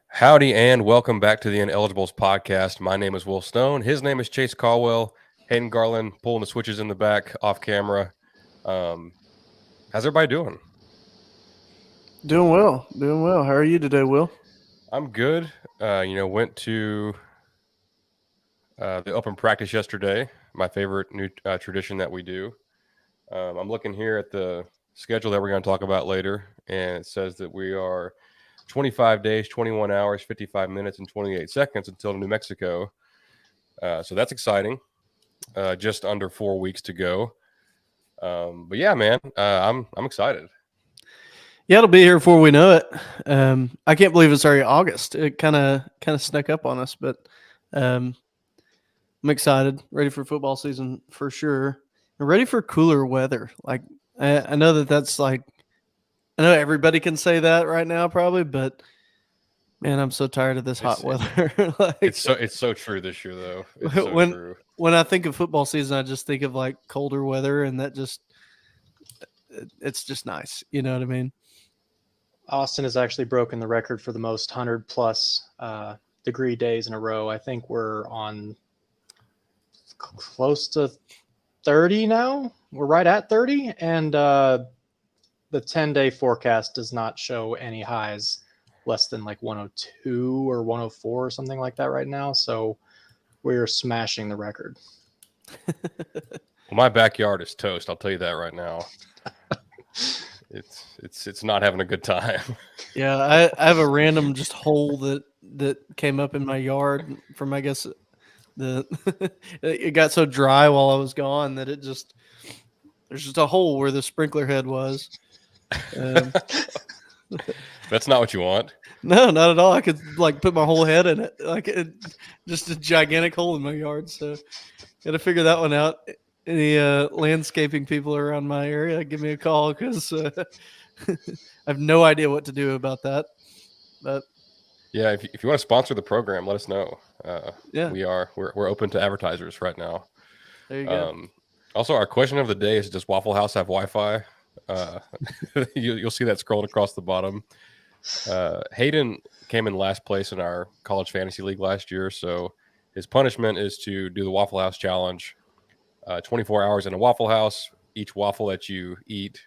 Howdy and welcome back to the Ineligibles podcast. My name is Will Stone. His name is Chase Caldwell. Hayden Garland pulling the switches in the back off camera. How's everybody doing? Doing well. Doing well. How are you today, Will? I'm good. Went to the open practice yesterday. My favorite new tradition that we do. I'm looking here at the schedule that we're going to talk about later, and it says that we are 25 days, 21 hours, 55 minutes, and 28 seconds until New Mexico. So that's exciting. Just under 4 weeks to go. But yeah, man, I'm excited. Yeah, it'll be here before we know it. I can't believe it's already August. It kind of snuck up on us, but I'm excited. Ready for football season for sure. And ready for cooler weather. Like I know that's like I know everybody can say that right now, probably, but man, I'm so tired of this hot weather. It's so true this year, though. It's so true. When I think of football season, I just think of like colder weather, and it's just nice. You know what I mean? Austin has actually broken the record for the most 100 plus degree days in a row. I think we're on close to 30 now. We're right at 30, and the 10-day forecast does not show any highs less than like 102 or 104 or something like that right now. So we're smashing the record. Well, my backyard is toast. I'll tell you that right now. It's not having a good time. Yeah, I have a random just hole that came up in my yard from, I guess, it got so dry while I was gone that there's just a hole where the sprinkler head was. That's not what you want. No, not at all. I could like put my whole head in it, just a gigantic hole in my yard. So, got to figure that one out. Any landscaping people around my area, give me a call because I have no idea what to do about that. But yeah, if you want to sponsor the program, let us know. Yeah, we're open to advertisers right now. There you go. Also, our question of the day is: does Waffle House have Wi-Fi? You'll see that scrolled across the bottom. Hayden came in last place in our college fantasy league last year, so his punishment is to do the Waffle House challenge. 24 hours in a Waffle House. Each waffle that you eat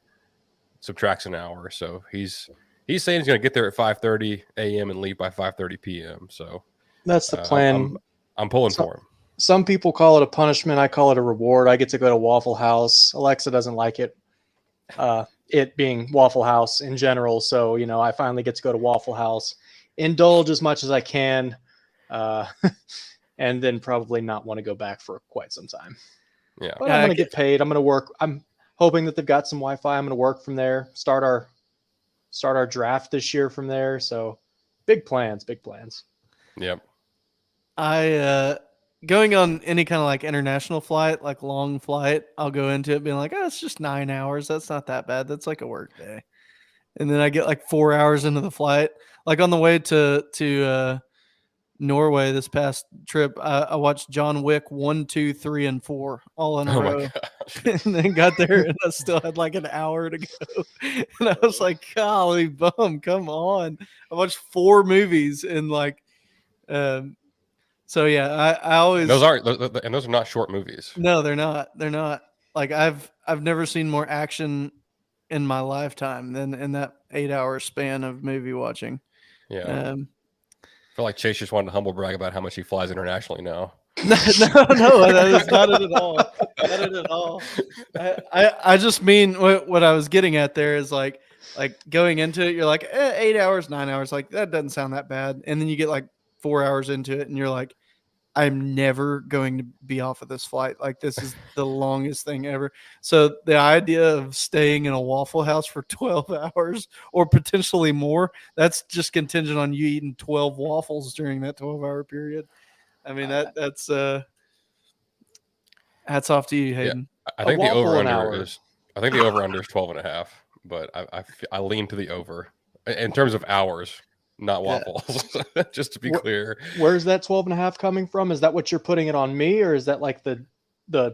subtracts an hour. So he's saying he's going to get there at 5:30 a.m. and leave by 5:30 p.m. So that's the plan. I'm pulling for him. Some people call it a punishment. I call it a reward. I get to go to Waffle House. Alexa doesn't like it. It being Waffle House in general. So, I finally get to go to Waffle House, indulge as much as I can, and then probably not want to go back for quite some time. Yeah. But I'm going to get paid. I'm going to work. I'm hoping that they've got some Wi-Fi. I'm going to work from there, start our draft this year from there. So big plans. Yep. Going on any kind of like international flight, like long flight, I'll go into it being like, oh, it's just 9 hours. That's not that bad. That's like a work day. And then I get like 4 hours into the flight. Like on the way to Norway this past trip, I watched John Wick 1, 2, 3, and 4 all in a row. And then got there and I still had like an hour to go. And I was like, golly bum, come on. I watched 4 movies in like so yeah, I always those are not short movies. No, they're not. They're not. Like I've never seen more action in my lifetime than in that 8-hour span of movie watching. Yeah. I feel like Chase just wanted to humble brag about how much he flies internationally now. No, that is not it at all. Not it at all. I just mean what I was getting at there is like going into it, you're like 8 hours, 9 hours, like that doesn't sound that bad, and then you get like 4 hours into it, and you're like, I'm never going to be off of this flight. Like this is the longest thing ever. So the idea of staying in a Waffle House for 12 hours or potentially more, that's just contingent on you eating 12 waffles during that 12-hour period. I mean, that's hats off to you, Hayden. Yeah, I think the over-under is 12 and a half, but I lean to the over in terms of hours. Not waffles, just to be clear. Where's that 12 and a half coming from? Is that what you're putting it on me, or is that like the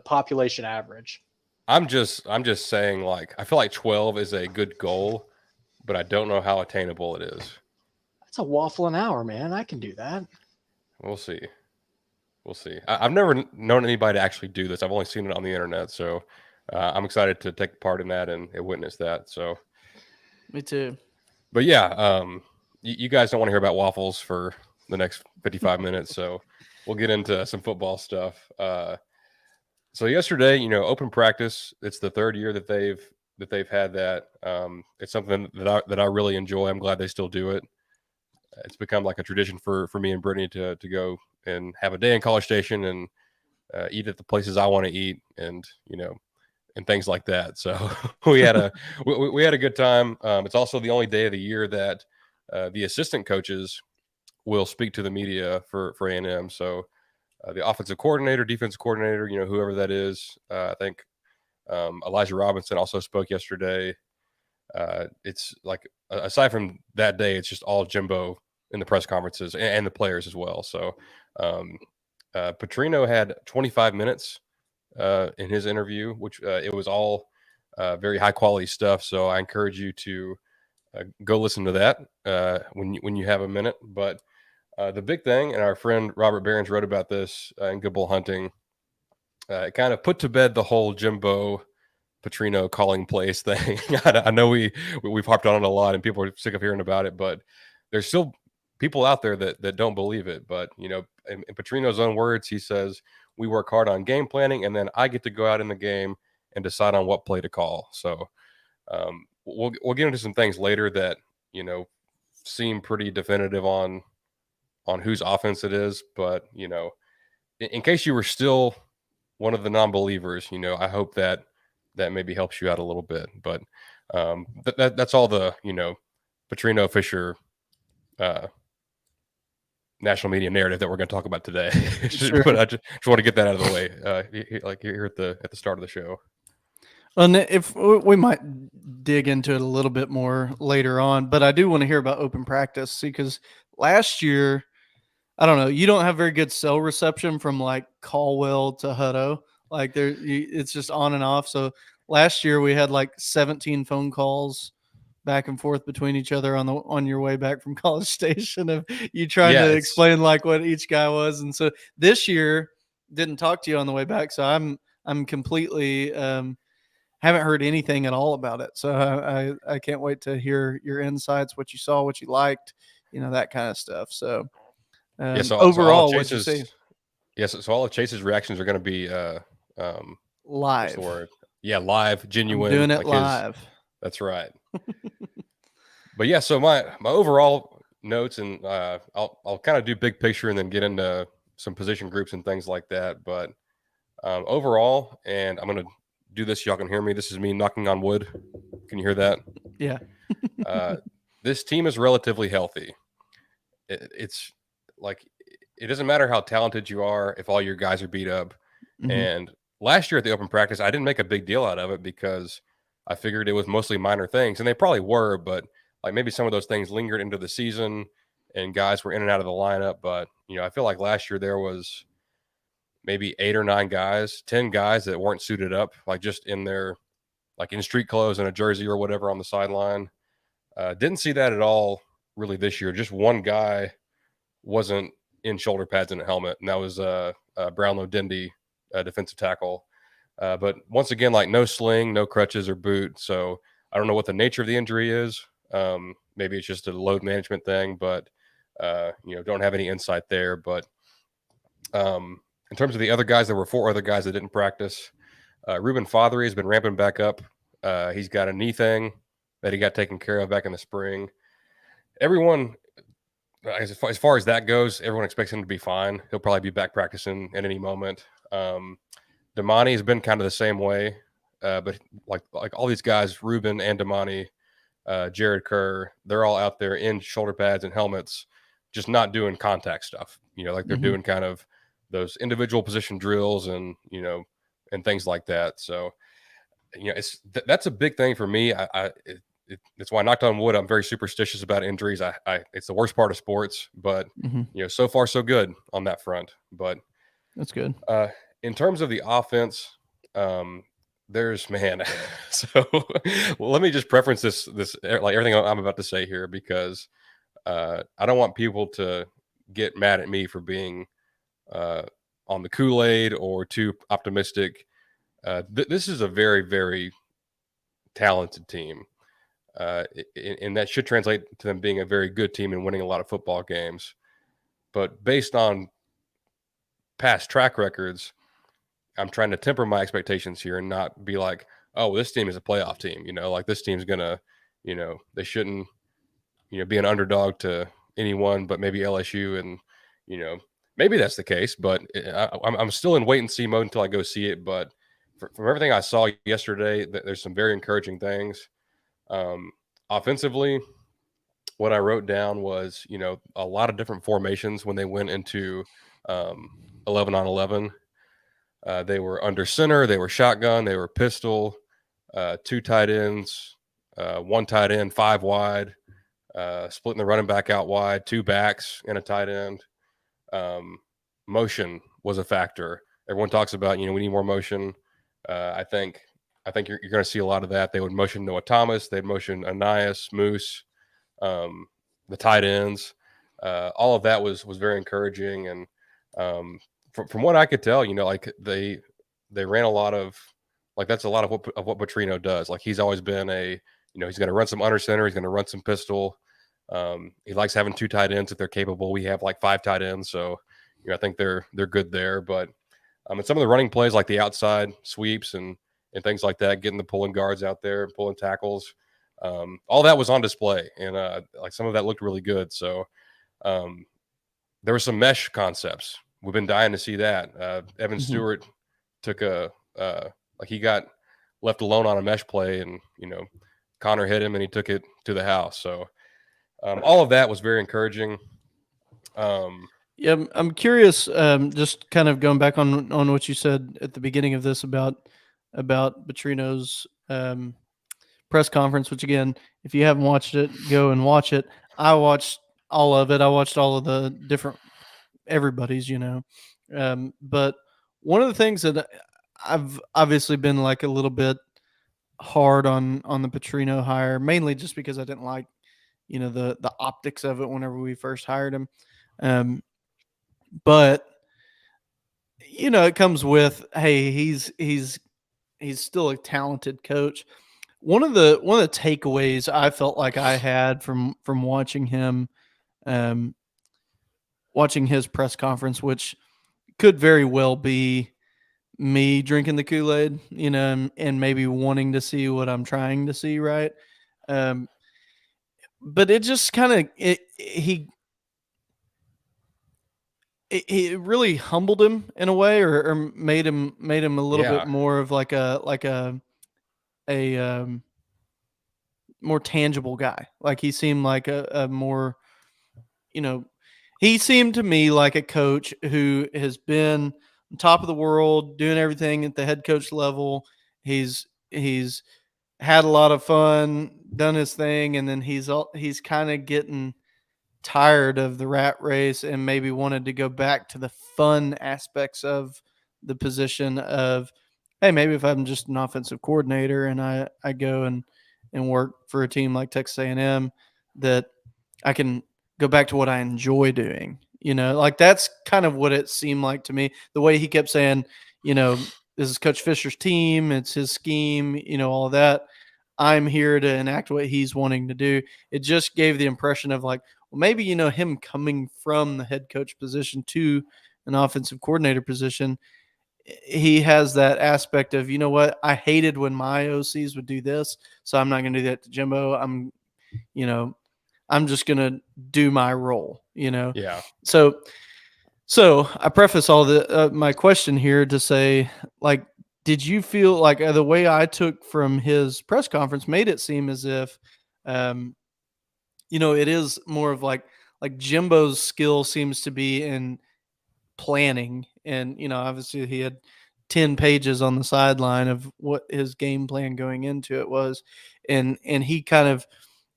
population average? I'm just saying, like, I feel like 12 is a good goal, but I don't know how attainable it is. It's a waffle an hour, man. I can do that. We'll see. We'll see. I've never known anybody to actually do this. I've only seen it on the internet. So I'm excited to take part in that and witness that. So, Me too. but yeah, you guys don't want to hear about waffles for the next 55 minutes. So we'll get into some football stuff. So yesterday, open practice, it's the third year that they've had that. It's something that I really enjoy. I'm glad they still do it. It's become like a tradition for me and Brittany to go and have a day in College Station and eat at the places I want to eat, and and things like that. So we had a good time. It's also the only day of the year that the assistant coaches will speak to the media for A&M. So the offensive coordinator, defensive coordinator, whoever that is. I think Elijah Robinson also spoke yesterday. It's like, aside from that day, it's just all Jimbo in the press conferences and the players as well. So Petrino had 25 minutes in his interview, which it was all very high quality stuff. So I encourage you to go listen to that when you have a minute. But the big thing, and our friend Robert Behrens wrote about this in Good Bull Hunting, it kind of put to bed the whole Jimbo Petrino calling plays thing. I know we've harped on it a lot and people are sick of hearing about it, but there's still people out there that don't believe it. But in Petrino's own words, he says, we work hard on game planning, and then I get to go out in the game and decide on what play to call. So we'll get into some things later that seem pretty definitive on whose offense it is. But in case you were still one of the non-believers, I hope that maybe helps you out a little bit. But that's all the Petrino Fisher national media narrative that we're going to talk about today. Sure. But I just want to get that out of the way, like here at the start of the show. And if we might dig into it a little bit more later on, but I do want to hear about open practice, because last year, I don't know, you don't have very good cell reception from like Caldwell to Hutto. Like it's just on and off. So last year we had like 17 phone calls back and forth between each other on your way back from College Station of you trying to explain like what each guy was. And so this year didn't talk to you on the way back. So I'm completely haven't heard anything at all about it. So I can't wait to hear your insights, what you saw, what you liked, that kind of stuff. So, so overall, what you see? Yes. So all of Chase's reactions are going to be live. Yeah, live, genuine. I'm doing it live. That's right. But yeah, so my overall notes, and I'll kind of do big picture and then get into some position groups and things like that. But overall, and I'm going to do this, y'all can hear me. This is me knocking on wood. Can you hear that? Yeah. This team is relatively healthy. It's like, it doesn't matter how talented you are if all your guys are beat up. Mm-hmm. And last year at the open practice, I didn't make a big deal out of it because I figured it was mostly minor things, and they probably were, but like maybe some of those things lingered into the season and guys were in and out of the lineup. But, I feel like last year there was maybe 8 or 9 guys, 10 guys that weren't suited up, like just in their, like in street clothes and a jersey or whatever on the sideline. Didn't see that at all really this year. Just one guy wasn't in shoulder pads and a helmet, and that was Brownlow Dindy, defensive tackle. But once again, like no sling, no crutches or boot. So I don't know what the nature of the injury is. Maybe it's just a load management thing, but don't have any insight there. But in terms of the other guys, there were 4 other guys that didn't practice. Ruben Fothery has been ramping back up. He's got a knee thing that he got taken care of back in the spring. Everyone, as far as that goes, everyone expects him to be fine. He'll probably be back practicing at any moment. Damani has been kind of the same way, but like all these guys, Ruben and Damani, Jared Kerr, they're all out there in shoulder pads and helmets, just not doing contact stuff. Like they're doing kind of those individual position drills and and things like that. So it's that's a big thing for me. It's why I knocked on wood. I'm very superstitious about injuries. It's the worst part of sports, but so far so good on that front. But that's good. In terms of the offense, there's so well, let me just preference this like everything I'm about to say here, because I don't want people to get mad at me for being on the Kool-Aid or too optimistic. This is a very, very talented team. And that should translate to them being a very good team and winning a lot of football games. But based on past track records, I'm trying to temper my expectations here and not be like, oh, this team is a playoff team. Like this team's going to, they shouldn't, be an underdog to anyone but maybe LSU. And, maybe that's the case. But I'm still in wait and see mode until I go see it. But from everything I saw yesterday, there's some very encouraging things. Offensively, what I wrote down was, a lot of different formations when they went into 11 on 11. They were under center, they were shotgun, they were pistol, 2 tight ends, 1 tight end, 5 wide, splitting the running back out wide, 2 backs and a tight end. Motion was a factor. Everyone talks about, we need more motion. I think you're going to see a lot of that. They would motion Noah Thomas. They'd motion Anias, Moose, the tight ends. All of that was very encouraging. And from what I could tell, like they ran a lot of, like that's a lot of what Petrino does. Like he's always been he's going to run some under center. He's going to run some pistol. He likes having 2 tight ends if they're capable. We have like 5 tight ends. So, I think they're good there. But and some of the running plays like the outside sweeps and things like that, getting the pulling guards out there, pulling tackles, all that was on display. And like some of that looked really good. So there were some mesh concepts. We've been dying to see that. Evan Stewart took he got left alone on a mesh play and, Connor hit him and he took it to the house. So all of that was very encouraging. Yeah, I'm curious. Just kind of going back on what you said at the beginning of this about Petrino's press conference. Which again, if you haven't watched it, go and watch it. I watched all of it. I watched all of the different everybody's. But one of the things that I've obviously been like a little bit hard on the Petrino hire, mainly just because I didn't like the optics of it whenever we first hired him. But it comes with, hey, he's still a talented coach. One of the takeaways I felt like I had from watching him, watching his press conference, which could very well be me drinking the Kool-Aid, and maybe wanting to see what I'm trying to see, right? But it just kind of it really humbled him in a way, or made him a little bit more of like a more tangible guy. Like he seemed like a more, he seemed to me like a coach who has been on top of the world, doing everything at the head coach level. He's had a lot of fun, done his thing, and then he's kind of getting tired of the rat race and maybe wanted to go back to the fun aspects of the position of, hey, maybe if I'm just an offensive coordinator and I go and work for a team like Texas A&M, that I can go back to what I enjoy doing. Like that's kind of what it seemed like to me. The way he kept saying, this is Coach Fisher's team, it's his scheme, all of that. I'm here to enact what he's wanting to do. It just gave the impression of like, well, maybe, him coming from the head coach position to an offensive coordinator position, he has that aspect of, what, I hated when my OCs would do this, so I'm not going to do that to Jimbo. I'm just going to do my role, Yeah. So I preface all my question here to say, like, did you feel like the way I took from his press conference made it seem as if, it is more of like Jimbo's skill seems to be in planning, and obviously he had 10 pages on the sideline of what his game plan going into it was, and he kind of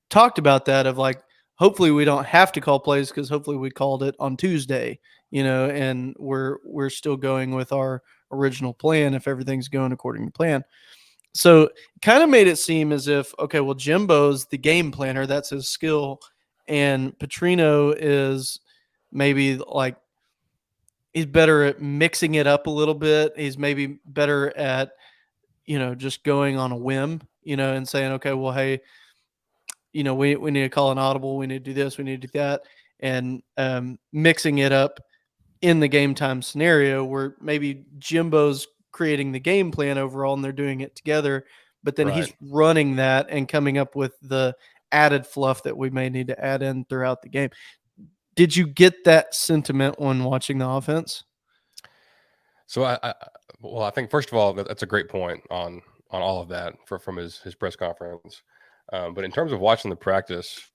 talked about that of like, hopefully we don't have to call plays because hopefully we called it on Tuesday, and we're still going with our original plan if everything's going according to plan. So it kind of made it seem as if, okay, well, Jimbo's the game planner, that's his skill, and Petrino is maybe like he's better at mixing it up a little bit. He's maybe better at, just going on a whim, and saying, okay, well, hey, we need to call an audible. We need to do this. We need to do that. And mixing it up in the game time scenario where maybe Jimbo's creating the game plan overall and they're doing it together, but then he's Right. running that and coming up with the added fluff that we may need to add in throughout the game. Did you get that sentiment when watching the offense? So well, I think first of all that's a great point on all of that from his press conference. But in terms of watching the practice,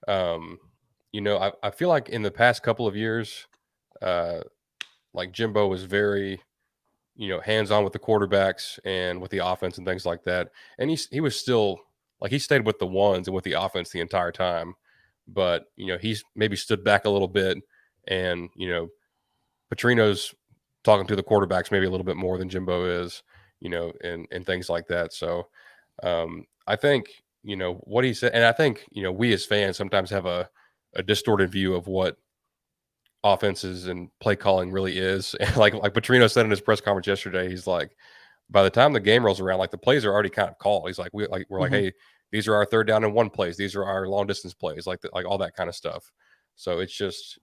I feel like in the past couple of years, like Jimbo was very, hands on with the quarterbacks and with the offense and things like that. And he was still like he stayed with the ones and with the offense the entire time. But he's maybe stood back a little bit, and Petrino's talking to the quarterbacks maybe a little bit more than Jimbo is, and things like that. So I think, what he said, and I think, we as fans sometimes have a distorted view of what offenses and play calling really is. And like Petrino said in his press conference yesterday, he's like, by the time the game rolls around, like the plays are already kind of called. He's like, we're like, Mhm. hey, these are our 3rd down and 1 plays. These are our long distance plays, like all that kind of stuff. So it's just,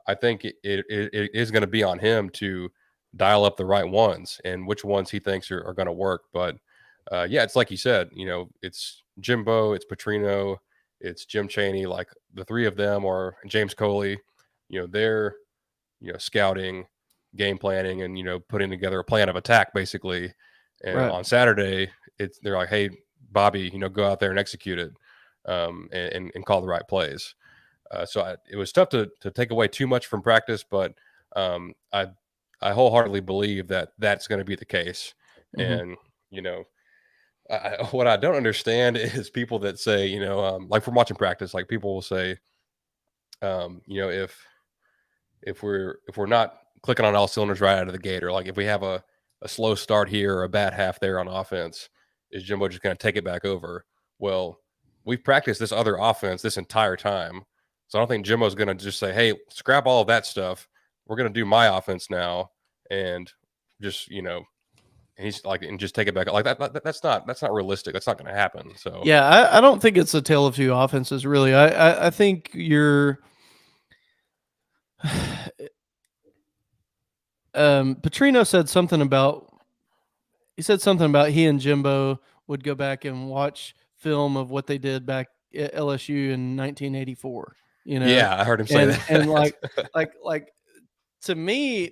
I think it is going to be on him to dial up the right ones and which ones he thinks are going to work. But yeah, it's like you said, it's Jimbo, it's Petrino, it's Jim Chaney, like the 3 of them, or James Coley, they're, scouting, game planning, and, putting together a plan of attack basically. And Right. on Saturday, they're like, hey, Bobby, go out there and execute it, and call the right plays. So it was tough to take away too much from practice, but I wholeheartedly believe that that's going to be the case. Mhm. And what I don't understand is people that say, like from watching practice, like people will say, if we're not clicking on all cylinders right out of the gate, or like if we have a slow start here or a bad half there on offense, is Jimbo just going to take it back over? Well, we've practiced this other offense this entire time. So I don't think Jimbo's going to just say, hey, scrap all of that stuff. We're going to do my offense now. And just, he's like, and just take it back. Like that's not realistic. That's not going to happen. So Yeah, I don't think it's a tale of two offenses, really. I think you're Petrino said something about he and Jimbo would go back and watch film of what they did back at LSU in 1984. yeah, I heard him say And that. like to me,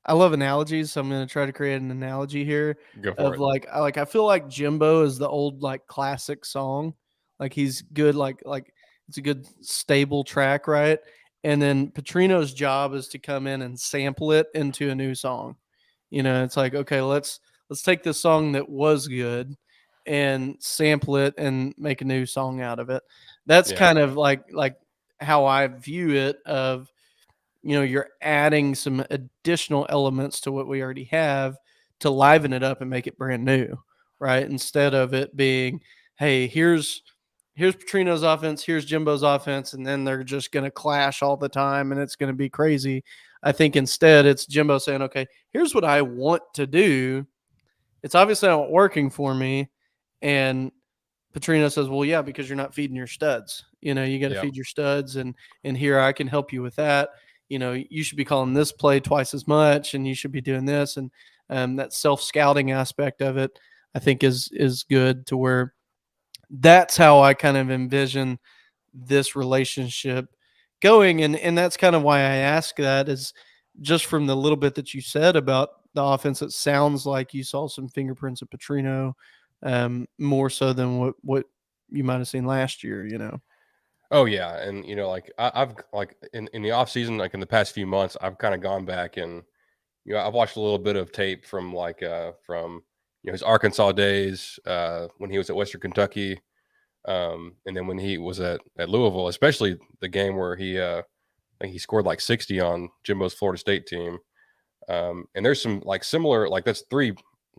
I love analogies, so I'm going to try to create an analogy here Go for of it. I feel like Jimbo is the old like classic song. Like he's good like it's a good stable track, right? And then Petrino's job is to come in and sample it into a new song. It's like, okay, let's take this song that was good and sample it and make a new song out of it. That's Yeah. kind of like how I view it of you're adding some additional elements to what we already have to liven it up and make it brand new, right? Instead of it being, hey, here's Petrino's offense, here's Jimbo's offense, and then they're just going to clash all the time and it's going to be crazy. I think instead it's Jimbo saying, okay, here's what I want to do. It's obviously not working for me. And Petrino says, well, yeah, because you're not feeding your studs. You got to Yeah. feed your studs, and here I can help you with that. You should be calling this play twice as much, and you should be doing this, and that self scouting aspect of it, I think, is good to where that's how I kind of envision this relationship going, and that's kind of why I ask that is just from the little bit that you said about the offense. It sounds like you saw some fingerprints of Petrino, more so than what you might have seen last year. Oh yeah, and like I've like in the off season, like in the past few months, I've kind of gone back and I've watched a little bit of tape from from his Arkansas days, when he was at Western Kentucky, and then when he was at Louisville, especially the game where I think he scored like 60 on Jimbo's Florida State team. And there's some like similar, like that's 3,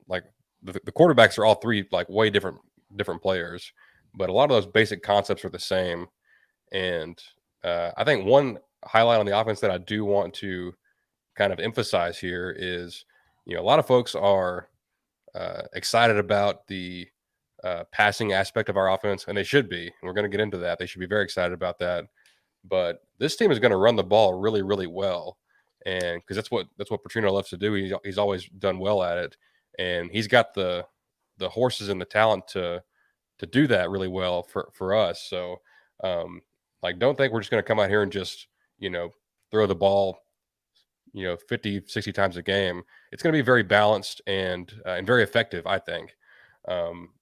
like the quarterbacks are all 3 like way different players. but a lot of those basic concepts are the same. And I think one highlight on the offense that I do want to kind of emphasize here is, a lot of folks are excited about the passing aspect of our offense, and they should be. And we're going to get into that. They should be very excited about that. But this team is going to run the ball really, really well, and because that's what Petrino loves to do. He's always done well at it, and he's got the horses and the talent to do that really well for us. So, don't think we're just going to come out here and just throw the ball 50, 60 times a game. It's going to be very balanced and very effective, I think.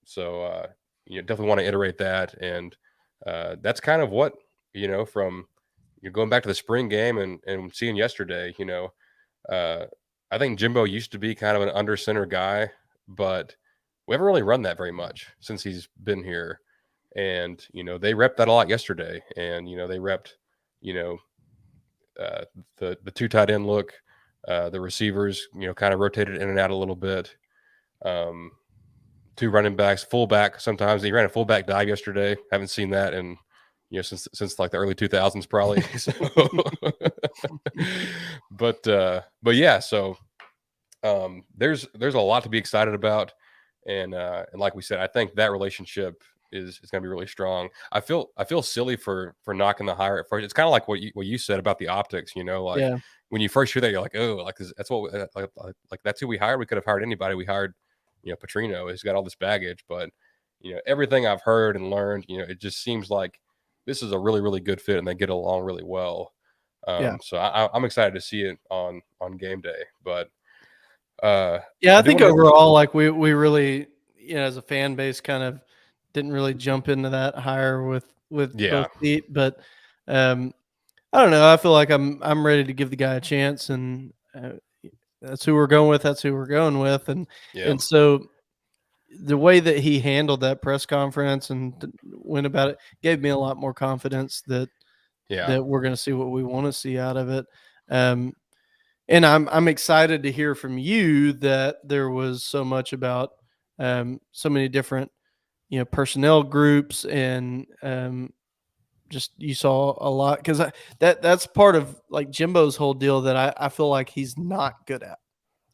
So you definitely want to iterate that, and that's kind of what from going back to the spring game and seeing yesterday. I think Jimbo used to be kind of an under center guy, but we haven't really run that very much since he's been here. And they repped that a lot yesterday, and they repped the two tight end look. The receivers kind of rotated in and out a little bit. Two running backs, fullback. Sometimes he ran a fullback dive yesterday. Haven't seen that in since like the early 2000s probably. So, but yeah. So there's a lot to be excied about, and like we said, I think that relationship is going to be really strong. I feel silly for knocking the hire at first. It's kind of like what you said about the optics. Yeah. When you first hear that, you're like, oh, like that's what like that's who we hired. We could have hired anybody. We hired Petrino. He's got all this baggage, but everything I've heard and learned, it just seems like this is a really, really good fit, and they get along really well. Yeah. So I'm excited to see it on game day. But yeah, I think overall, like we really, as a fan base, kind of didn't really jump into that hire with both feet. But I don't know. I feel like I'm ready to give the guy a chance, and that's who we're going with. That's who we're going with, and so the way that he handled that press conference and went about it gave me a lot more confidence that we're going to see what we want to see out of it. And I'm excited to hear from you that there was so much about so many different personnel groups, and just you saw a lot, because that's part of like Jimbo's whole deal that I feel like he's not good at.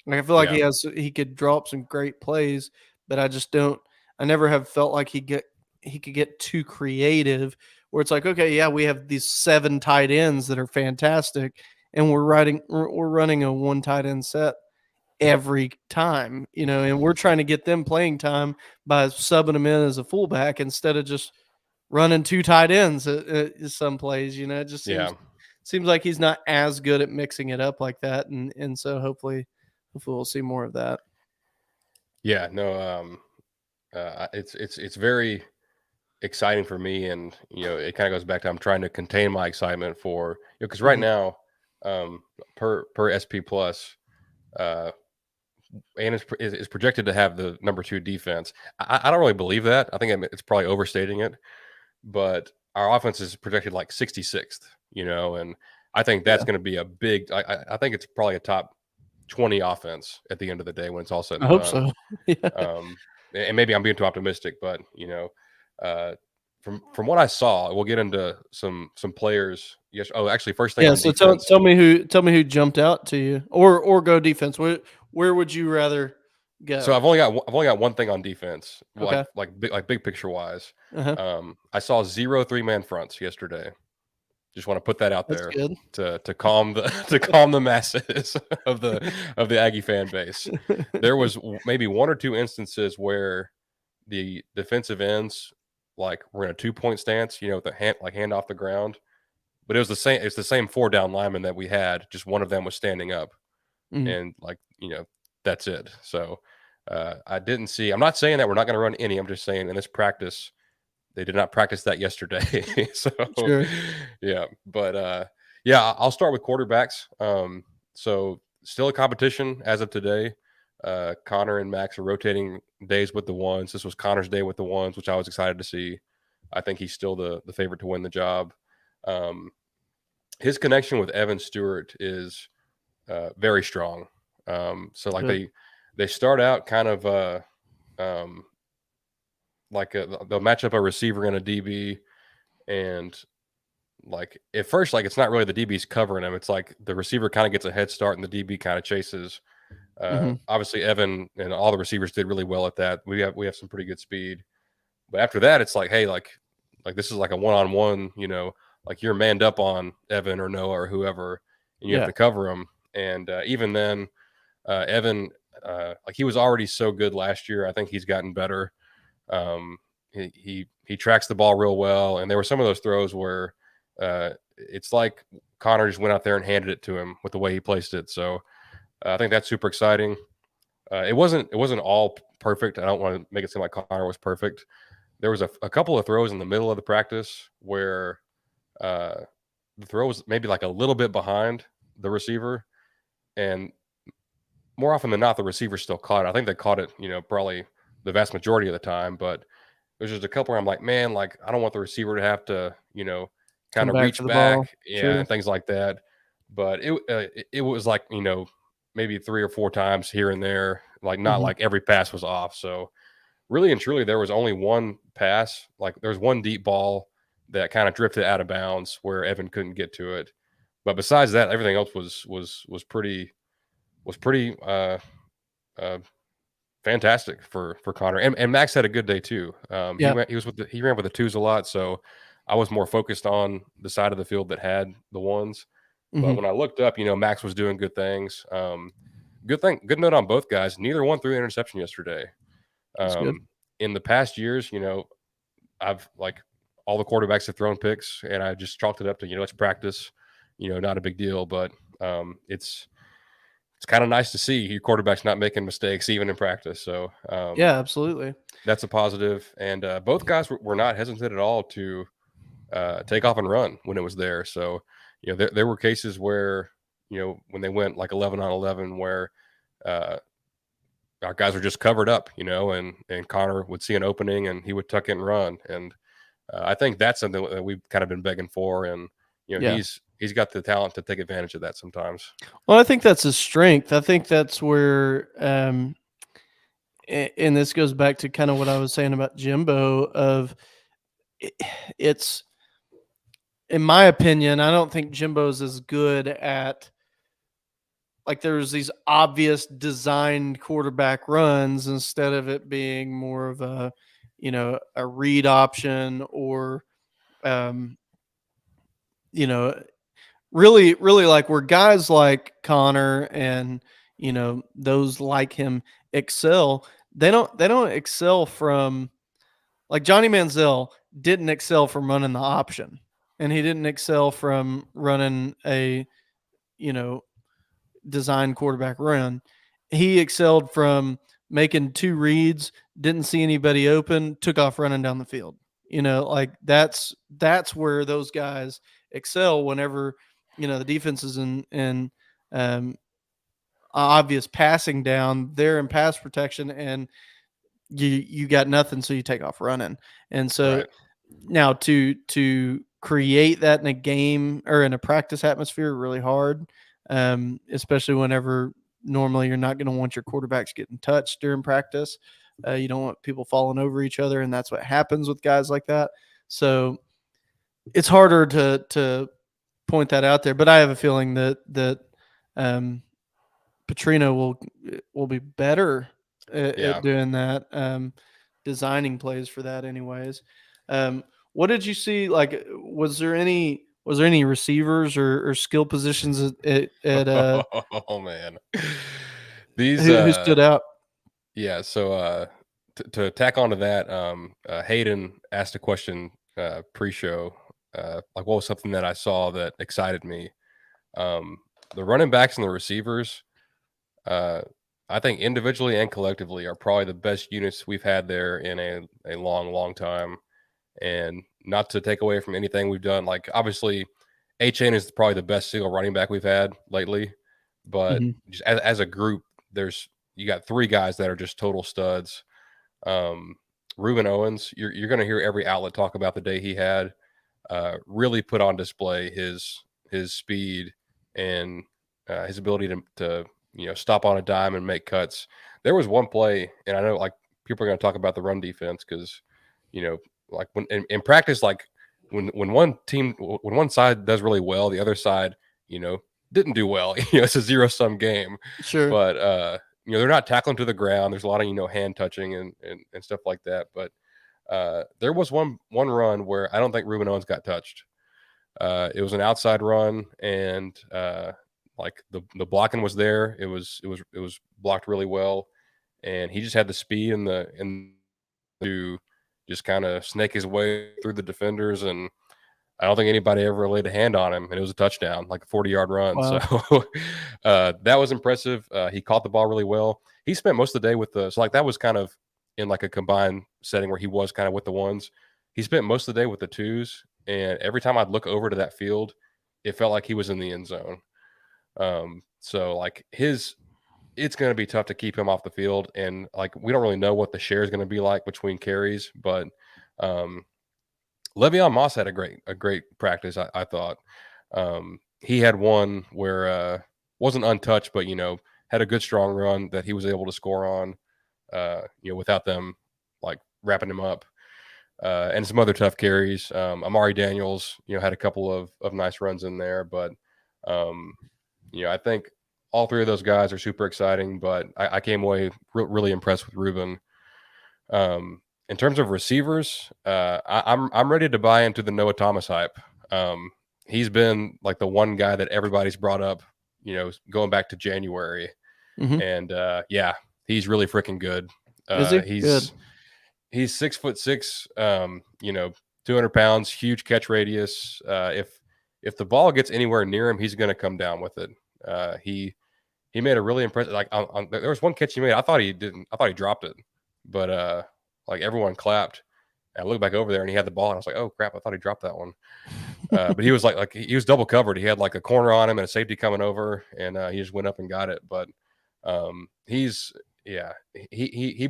Like I feel like he could draw up some great plays, but I never have felt like he could get too creative where it's like, okay, yeah, we have these 7 tight ends that are fantastic, and we're running a 1 tight end set every time, and we're trying to get them playing time by subbing them in as a fullback instead of just running 2 tight ends at some plays. It just seems like he's not as good at mixing it up like that, and so hopefully we'll see more of that. Yeah, no, it's very exciting for me, and it kind of goes back to I'm trying to contain my excitement for because right now, per SP Plus, and is projected to have the number 2 defense. I don't really believe that. I think it's probably overstating it, but our offense is projected like 66th. And I think that's going to be a big. I think it's probably a top 20 offense at the end of the day when it's all said and done. I hope so. Yeah. And maybe I'm being too optimistic, but from what I saw, we'll get into some players. Yes. Oh, actually, first thing. Yeah. So tell me who jumped out to you, or go defense. Where would you rather go? So I've only got one thing on defense. Okay. Like big picture wise. Uh-huh. I saw 0 3-man fronts yesterday. Just want to put that out there to calm the masses of the Aggie fan base. There was maybe 1 or 2 instances where the defensive ends were in a 2-point stance, with the hand off the ground, but it was the same. It's the same 4 down linemen that we had. Just one of them was standing up, and that's it. So I didn't see. I'm not saying that we're not going to run any. I'm just saying in this practice. They did not practice that yesterday. So, yeah. But, I'll start with quarterbacks. So, still a competition as of today. Connor and Max are rotating days with the ones. This was Connor's day with the ones, which I was excited to see. I think he's still the favorite to win the job. His connection with Evan Stewart is very strong. So, they start out kind of like they'll match up a receiver and a DB, and like at first, like it's not really the DB's covering him. It's like the receiver kind of gets a head start and the DB kind of chases. Mhm. Obviously, Evan and all the receivers did really well at that. We have some pretty good speed, but after that, it's like, hey, like this is like a one-on-one. Like you're manned up on Evan or Noah or whoever, and you have Yeah. to cover him. And even then, Evan, like he was already so good last year. I think he's gotten better. He tracks the ball real well, and there were some of those throws where it's like Connor just went out there and handed it to him with the way he placed it. So I think that's super exciting. It wasn't all perfect. I don't want to make it seem like Connor was perfect. There was a couple of throws in the middle of the practice where the throw was maybe like a little bit behind the receiver, and more often than not, the receiver still caught it. I think they caught it, probably the vast majority of the time, but there's just a couple where I'm like, man, like I don't want the receiver to have to, kind Come of back reach to the back, ball. yeah, Sure. and things like that. But it was like, maybe 3 or 4 times here and there, like not Mhm. like every pass was off. So really and truly, there was only one pass, like there was one deep ball that kind of drifted out of bounds where Evan couldn't get to it. But besides that, everything else was pretty uh, fantastic for Connor, and Max had a good day too. He Yeah. went, he ran with the twos a lot, so I was more focused on the side of the field that had the ones. But Mhm. when I looked up, Max was doing good things. Good note on both guys. Neither one threw an interception yesterday. That's good. In the past years, I've like all the quarterbacks have thrown picks, and I just chalked it up to let's practice. Not a big deal, but it's kind of nice to see your quarterback's not making mistakes even in practice. So Yeah, absolutely. that's a positive. And both guys were not hesitant at all to take off and run when it was there. So there were cases where when they went like 11 on 11, where uh, our guys were just covered up, and Connor would see an opening and he would tuck it and run. And I think that's something that we've kind of been begging for, and Yeah. he's got the talent to take advantage of that sometimes. Well, I think that's his strength. I think that's where, and this goes back to kind of what I was saying about Jimbo. I- it's, in my opinion, I don't think Jimbo's as good at, like, there's these obvious designed quarterback runs instead of it being more of a read option, or um, you know, really like where guys like Connor and those like him excel. They don't excel from, like, Johnny Manziel didn't excel from running the option, and he didn't excel from running a you know design quarterback run. He excelled from making two reads, didn't see anybody open, took off running down the field. Like that's where those guys excel whenever the defense is in um, obvious passing down. They're in pass protection, and you got nothing, so you take off running. And so Right. now to create that in a game or in a practice atmosphere really hard, especially whenever normally you're not going to want your quarterbacks getting touched during practice. You don't want people falling over each other, and that's what happens with guys like that. So it's harder to point that out there. But I have a feeling that um, Petrino will be better at Yeah. doing that, designing plays for that, anyways. What did you see? Like, was there any receivers or skill positions at Oh man. These who stood out? yeah, so to tack onto that, Hayden asked a question pre-show, like what was something that I saw that excited me. Um the running backs and the receivers, uh I think individually and collectively are probably the best units we've had there in a long time. And not to take away from anything we've done, like obviously HN is probably the best single running back we've had lately, but Mhm. just as a group, you got 3 guys that are just total studs. Um, Ruben Owens, you're going to hear every outlet talk about the day he had. Really put on display his speed and his ability to stop on a dime and make cuts. There was one play, and I know like people are going to talk about the run defense because like when in practice, like when when one side does really well, the other side, didn't do well. It's a zero-sum game. Sure. But they're not tackling to the ground. There's a lot of hand touching and stuff like that. But there was one run where I don't think Ruben Owens got touched. It was an outside run, and like the blocking was there. It was blocked really well, and he just had the speed and to just kind of snake his way through the defenders, and I don't think anybody ever laid a hand on him, and it was a touchdown, like a 40-yard run. Wow. So that was impressive. He caught the ball really well. He spent most of the day with so like that was kind of in like a combined setting where he was kind of with the ones. He spent most of the day with the twos, and every time I'd look over to that field, it felt like he was in the end zone. So like it's going to be tough to keep him off the field, and like we don't really know what the share is going to be like between carries, but Le'Veon Moss had a great practice. I thought he had one where wasn't untouched, but had a good strong run that he was able to score on, without them like wrapping him up, and some other tough carries. Amari Daniels, had a couple of nice runs in there, but I think all three of those guys are super exciting. But I came away really impressed with Ruben. In terms of receivers, I'm ready to buy into the Noah Thomas hype. He's been like the one guy that everybody's brought up, going back to January, and yeah, he's really freaking good. Is he? He's Good. he's 6'6", 200 pounds, huge catch radius. If the ball gets anywhere near him, he's going to come down with it. He made a really impressive there was one catch he made. I thought he dropped it, but like everyone clapped. And I looked back over there and he had the ball, and I was like, "Oh crap! I thought he dropped that one." But he was like he was double covered. He had like a corner on him and a safety coming over, and he just went up and got it. But he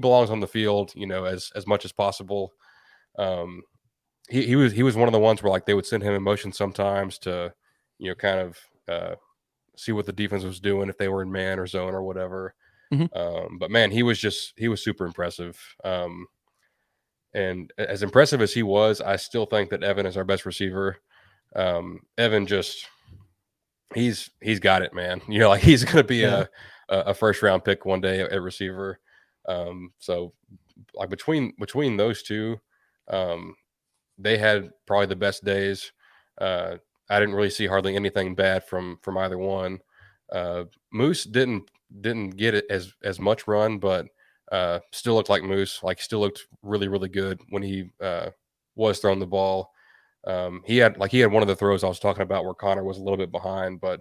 belongs on the field, as much as possible. He was one of the ones where like they would send him in motion sometimes to, kind of see what the defense was doing if they were in man or zone or whatever. But man, he was super impressive. And as impressive as he was, I still think that Evan is our best receiver. Evan he's got it, man. Like he's going to be a first round pick one day at receiver. So like between those two, they had probably the best days. I didn't really see hardly anything bad from either one. Moose didn't get it as much run, but still looked like Moose. Like still looked really, really good when he was throwing the ball. He had one of the throws I was talking about where Connor was a little bit behind, but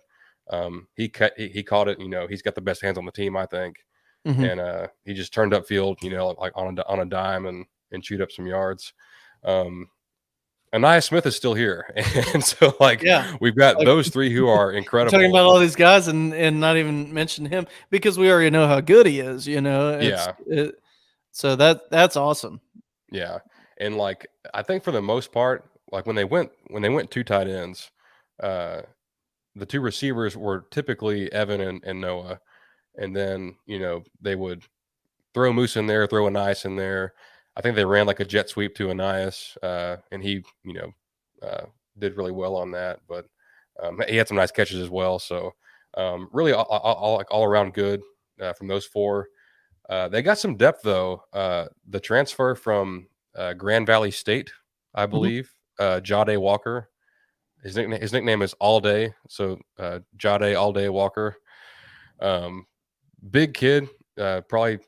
he caught it. He's got the best hands on the team, I think, and he just turned upfield, like on a dime and chewed up some yards. Aniyah Smith is still here, and so we've got those three who are incredible. Talking about all these guys and not even mention him because we already know how good he is. So that's awesome. Yeah, and like I think for the most part, like when they went two tight ends, the two receivers were typically Evan and Noah, and then they would throw Moose in there, throw Aniyah in there. I think they ran like a jet sweep to Aniyah, and he did really well on that. But he had some nice catches as well. So really all around good from those four. They got some depth though. The transfer from Grand Valley State, I believe, Jade Walker. His nickname is All Day. So Jade All Day Walker. Big kid, probably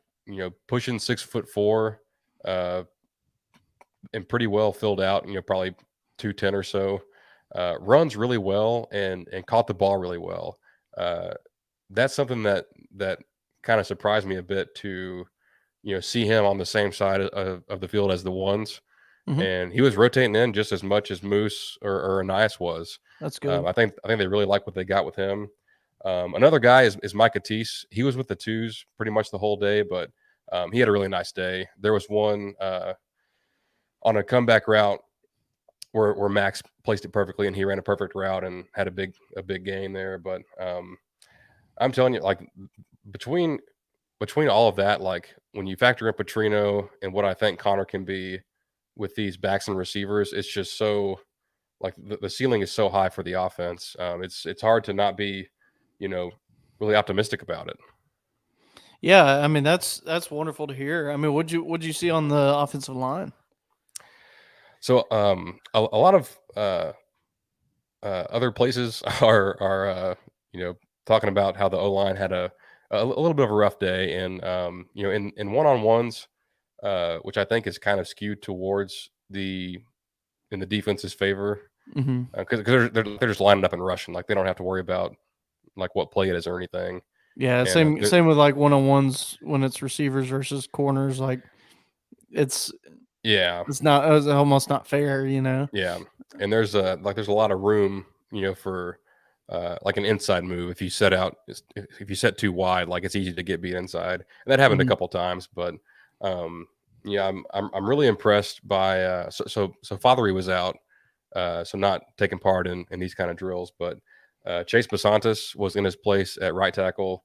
pushing 6'4", and pretty well filled out. Probably 210 or so. Runs really well and caught the ball really well. That's something that kind of surprised me a bit to see him on the same side of the field as the ones. And he was rotating in just as much as Moose or Aniyah was. That's good. I think they really like what they got with him. Another guy is Micah Teese. He was with the twos pretty much the whole day, but he had a really nice day. There was one on a comeback route where Max placed it perfectly and he ran a perfect route and had a big gain there. But I'm telling you, like between all of that, like when you factor in Petrino and what I think Connor can be, with these backs and receivers, it's just so like the ceiling is so high for the offense. It's hard to not be, you know, really optimistic about it. Yeah, I mean that's wonderful to hear. I mean, what'd you see on the offensive line? So a lot of other places are you know, talking about how the O line had a little bit of a rough day, and you know, in one on ones, which I think is kind of skewed towards the defense's favor, Hmm. because they're just lining up and rushing, like they don't have to worry about like what play it is or anything. Yeah, And same with like one on ones when it's receivers versus corners. Like it's yeah, it's almost not fair, you know. yeah, and there's a lot of room, you know, for like an inside move. If you set out, if you set too wide, like it's easy to get beat inside. And that happened a Mhm. couple times, but um, yeah, I'm really impressed by so Fathery was out, so not taking part in these kind of drills, but Chase Basantis was in his place at right tackle.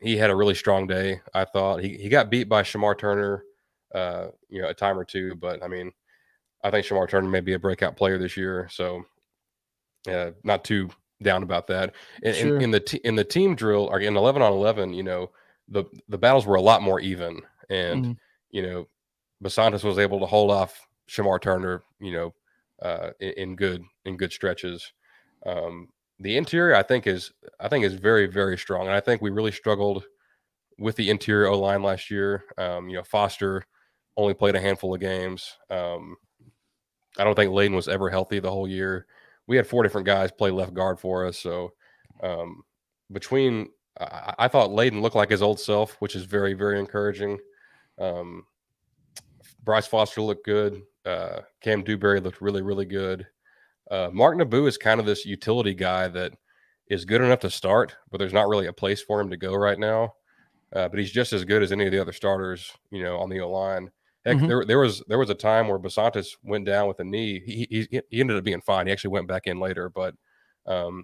He had a really strong day. I thought he got beat by Shamar Turner, you know, a time or two, but I mean, I think Shamar Turner may be a breakout player this year, so not too down about that. Sure. In the team drill or in 11-on-11, you know, the battles were a lot more even, and Mhm. you know, Basantis was able to hold off Shamar Turner, you know, in good stretches. Um, the interior, I think is very very strong, and I think we really struggled with the interior O line last year. You know, Foster only played a handful of games. I don't think Layden was ever healthy the whole year. We had 4 different guys play left guard for us. So um, between, I thought Layden looked like his old self, which is very, very encouraging. Um, Bryce Foster looked good. Cam Dewberry looked really, really good. Mark Naboo is kind of this utility guy that is good enough to start, but there's not really a place for him to go right now. But he's just as good as any of the other starters, you know, on the O line. Heck, Mhm. there was a time where Basantis went down with a knee. He ended up being fine. He actually went back in later, but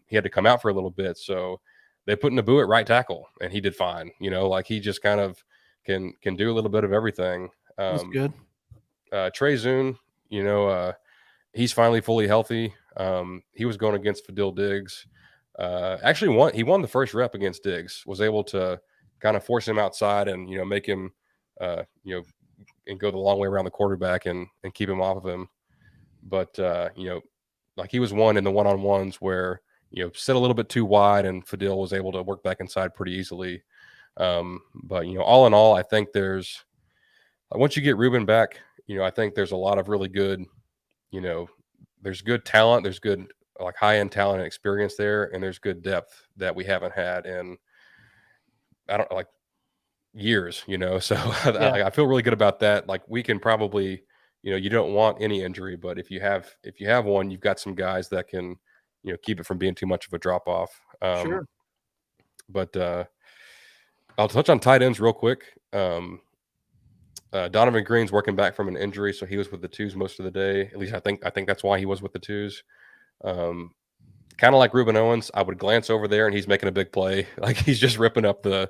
he had to come out for a little bit. So they put Naboo at right tackle, and he did fine. You know, like he just kind of can do a little bit of everything. That's good. Trey Zune, you know, he's finally fully healthy. He was going against Fadil Diggs. Actually, he won the first rep against Diggs. Was able to kind of force him outside and you know make him, you know, and go the long way around the quarterback and keep him off of him. But you know, like he was one in the one on ones where you know set a little bit too wide, and Fadil was able to work back inside pretty easily. But you know, all in all, I think there's once you get Ruben back, you know, I think there's a lot of really good, you know, there's good talent, there's good like high end talent and experience there, and there's good depth that we haven't had in I don't like years, you know. So Yeah. I feel really good about that. Like we can probably, you know, you don't want any injury, but if you have one, you've got some guys that can, you know, keep it from being too much of a drop off. Sure. But I'll touch on tight ends real quick. Donovan Green's working back from an injury, so he was with the twos most of the day. At least I think that's why he was with the twos. Um, kind of like Ruben Owens, I would glance over there and he's making a big play. Like he's just ripping up the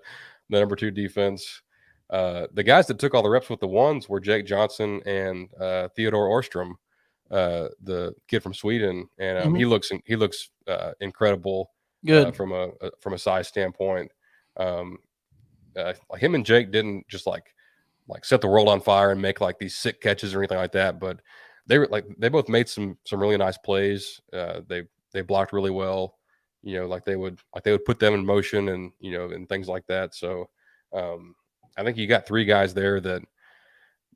number 2 defense. The guys that took all the reps with the ones were Jake Johnson and Theodore Orstrom, the kid from Sweden, and Mhm. he looks incredible Good. from a size standpoint. Um, like him and Jake didn't just like set the world on fire and make like these sick catches or anything like that, but they both made some really nice plays. They blocked really well, you know, like they would put them in motion and you know and things like that. So um, I think you got 3 guys there that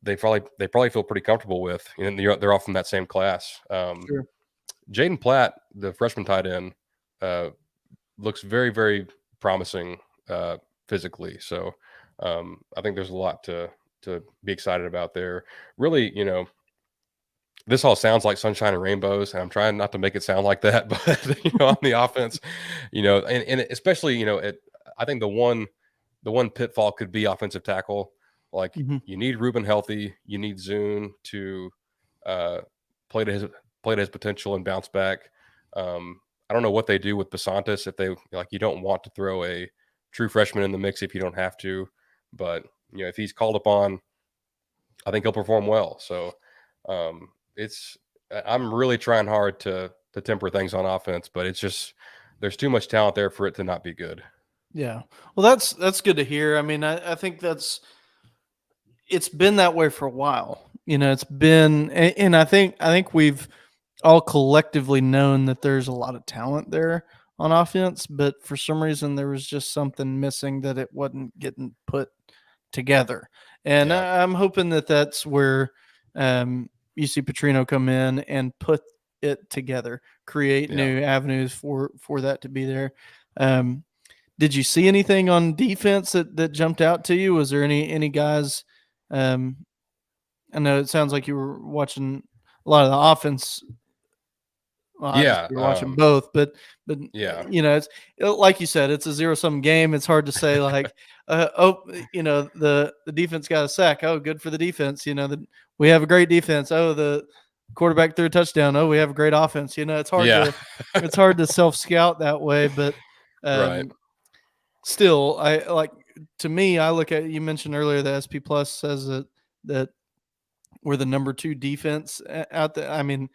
they probably feel pretty comfortable with, and they're all from that same class. Sure. Jaden Platt, the freshman tight end, uh, looks very very promising physically. So I think there's a lot to be excited about there. Really, you know, this all sounds like sunshine and rainbows, and I'm trying not to make it sound like that, but you know, on the offense, you know, and especially, you know, I think the one pitfall could be offensive tackle. Like Mhm. you need Ruben healthy, you need Zune to uh, play to his potential and bounce back. I don't know what they do with Basantis if they like. You don't want to throw a true freshman in the mix if you don't have to, but you know, if he's called upon, I think he'll perform well. So It's I'm really trying hard to temper things on offense, but it's just there's too much talent there for it to not be good. Yeah. Well, that's good to hear. I mean, I think it's been that way for a while. It's been, and I think we've all collectively known that there's a lot of talent there on offense, but for some reason there was just something missing that it wasn't getting put together. And Yeah. I'm hoping that that's where you see Petrino come in and put it together, create Yeah. new avenues for that to be there. Um, did you see anything on defense that jumped out to you? Was there any guys? Um, I know it sounds like you were watching a lot of the offense. Well, obviously Yeah. you're watching both, but Yeah. like you said, it's a zero-sum game. It's hard to say like, the defense got a sack. Oh, good for the defense. We have a great defense. Oh, the quarterback threw a touchdown. Oh, we have a great offense. It's hard Yeah. to self scout that way, but Right. still, I like to me. I look at you mentioned earlier that SP Plus says that we're the number 2 defense out there. I mean,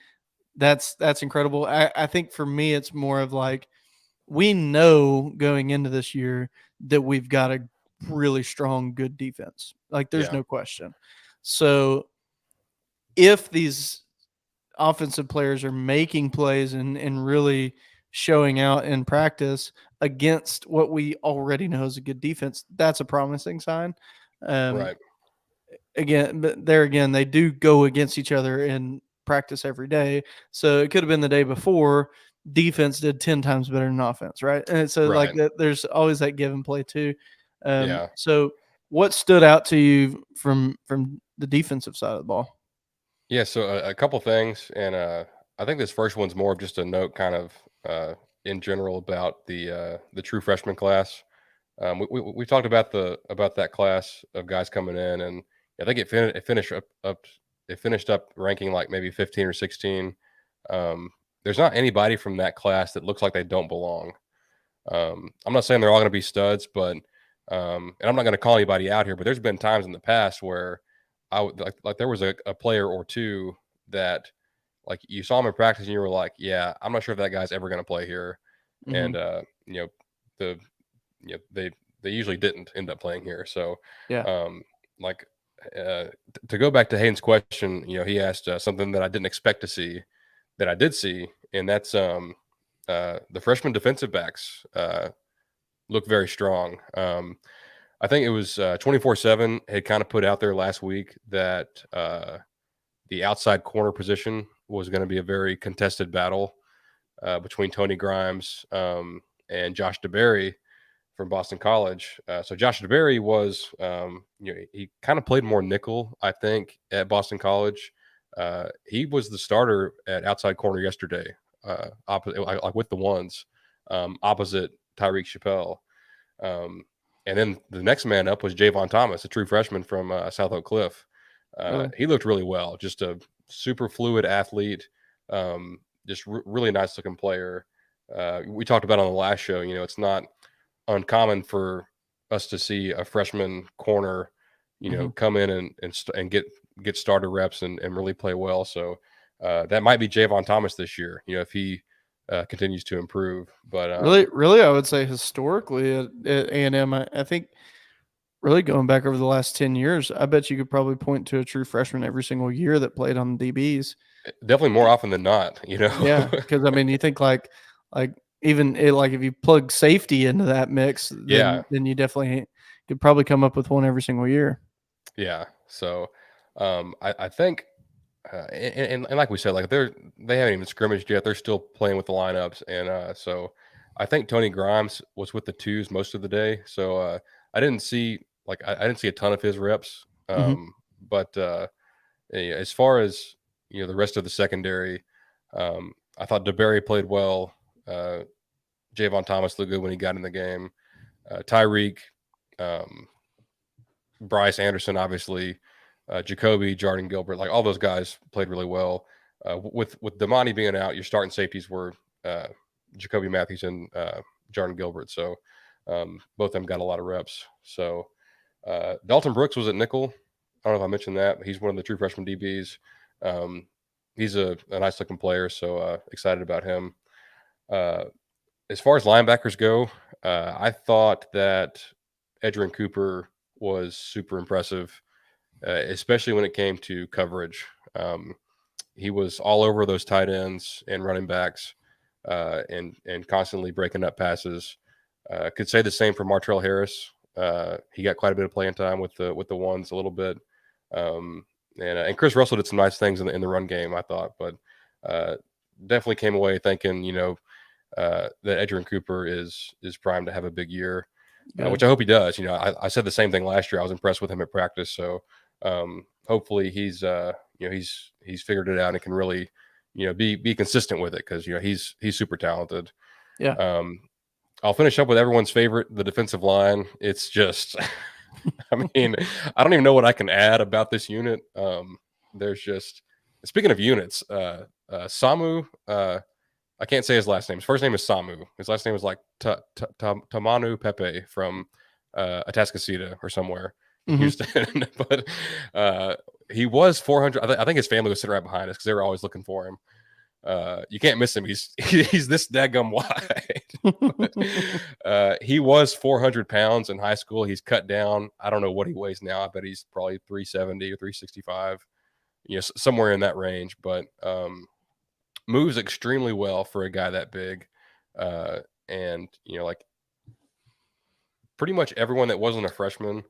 that's incredible. I think for me, it's more of like we know going into this year that we've got a really strong, good defense. Like there's Yeah. no question. So if these offensive players are making plays and really showing out in practice against what we already know is a good defense, that's a promising sign. Um, Right. Again, but there again, they do go against each other in practice every day. So it could have been the day before defense did 10 times better than offense, right? And so like Right. that, there's always that give and play too. Yeah. So what stood out to you from the defensive side of the ball? Yeah. So a couple things, and I think this first one's more of just a note, kind of in general about the true freshman class. We talked about that class of guys coming in, and I think it finished up ranking like maybe 15 or 16. There's not anybody from that class that looks like they don't belong. I'm not saying they're all going to be studs, but and I'm not going to call anybody out here, but there's been times in the past where I would like there was a player or two that like you saw him in practice and you were like, yeah, I'm not sure if that guy's ever going to play here, Mhm. and you know the they usually didn't end up playing here. So, Yeah. um, like to go back to Hayden's question, he asked something that I didn't expect to see, that I did see, and that's the freshman defensive backs look very strong. I think it was 24/7 had kind of put out there last week that the outside corner position was going to be a very contested battle between Tony Grimes and Josh DeBerry from Boston College. So Josh DeBerry was, he kind of played more nickel, I think, at Boston College. He was the starter at outside corner yesterday, opposite, like with the ones, opposite Tyreek Chappelle. Um, and then the next man up was Javon Thomas, a true freshman from South Oak Cliff. Really? He looked really well, just a super fluid athlete, just really nice looking player. We talked about on the last show, it's not uncommon for us to see a freshman corner, Mhm. come in and get starter reps and really play well. So that might be Javon Thomas this year, if he continues to improve. But Really, I would say historically at A&M, I think really going back over the last 10 years, I bet you could probably point to a true freshman every single year that played on the DBs. definitely more often than not. Yeah, because I mean, you think like even like if you plug safety into that mix, Yeah, then you definitely could probably come up with one every single year. yeah. So I think and like we said, like they haven't even scrimmaged yet. They're still playing with the lineups, and so I think Tony Grimes was with the twos most of the day. So I didn't see I didn't see a ton of his reps. Hmm. But yeah, as far as the rest of the secondary, I thought DeBerry played well. Javon Thomas looked good when he got in the game. Tyreek, um, Bryce Anderson, obviously, Jacoby, Jordan Gilbert, like all those guys played really well. With Damani being out, your starting safeties were Jacoby Matthews and Jordan Gilbert. So both of them got a lot of reps. So Dalton Brooks was at nickel. I don't know if I mentioned that, but he's one of the true freshman DBs. He's a nice looking player, so excited about him. As far as linebackers go, I thought that Edgerrin Cooper was super impressive, especially when it came to coverage. He was all over those tight ends and running backs, and constantly breaking up passes. Could say the same for Martrell Harris. He got quite a bit of playing time with the ones a little bit, and Chris Russell did some nice things in the run game, I thought, but definitely came away thinking, that Edgerrin Cooper is primed to have a big year, which I hope he does. I said the same thing last year. I was impressed with him at practice, so hopefully he's he's figured it out and can really be consistent with it, because he's super talented. Yeah. I'll finish up with everyone's favorite, the defensive line. It's just, I mean, I don't even know what I can add about this unit. There's just, speaking of units, Samu. I can't say his last name. His first name is Samu. His last name is like Tamanu Pepe from Atascocita or somewhere in Houston. But he was 400. I think his family was sitting right behind us because they were always looking for him. You can't miss him. He's this daggum wide. He was 400 pounds in high school. He's cut down. I don't know what he weighs now. I bet he's probably 370 or 365. Somewhere in that range. But moves extremely well for a guy that big, and like pretty much everyone that wasn't a freshman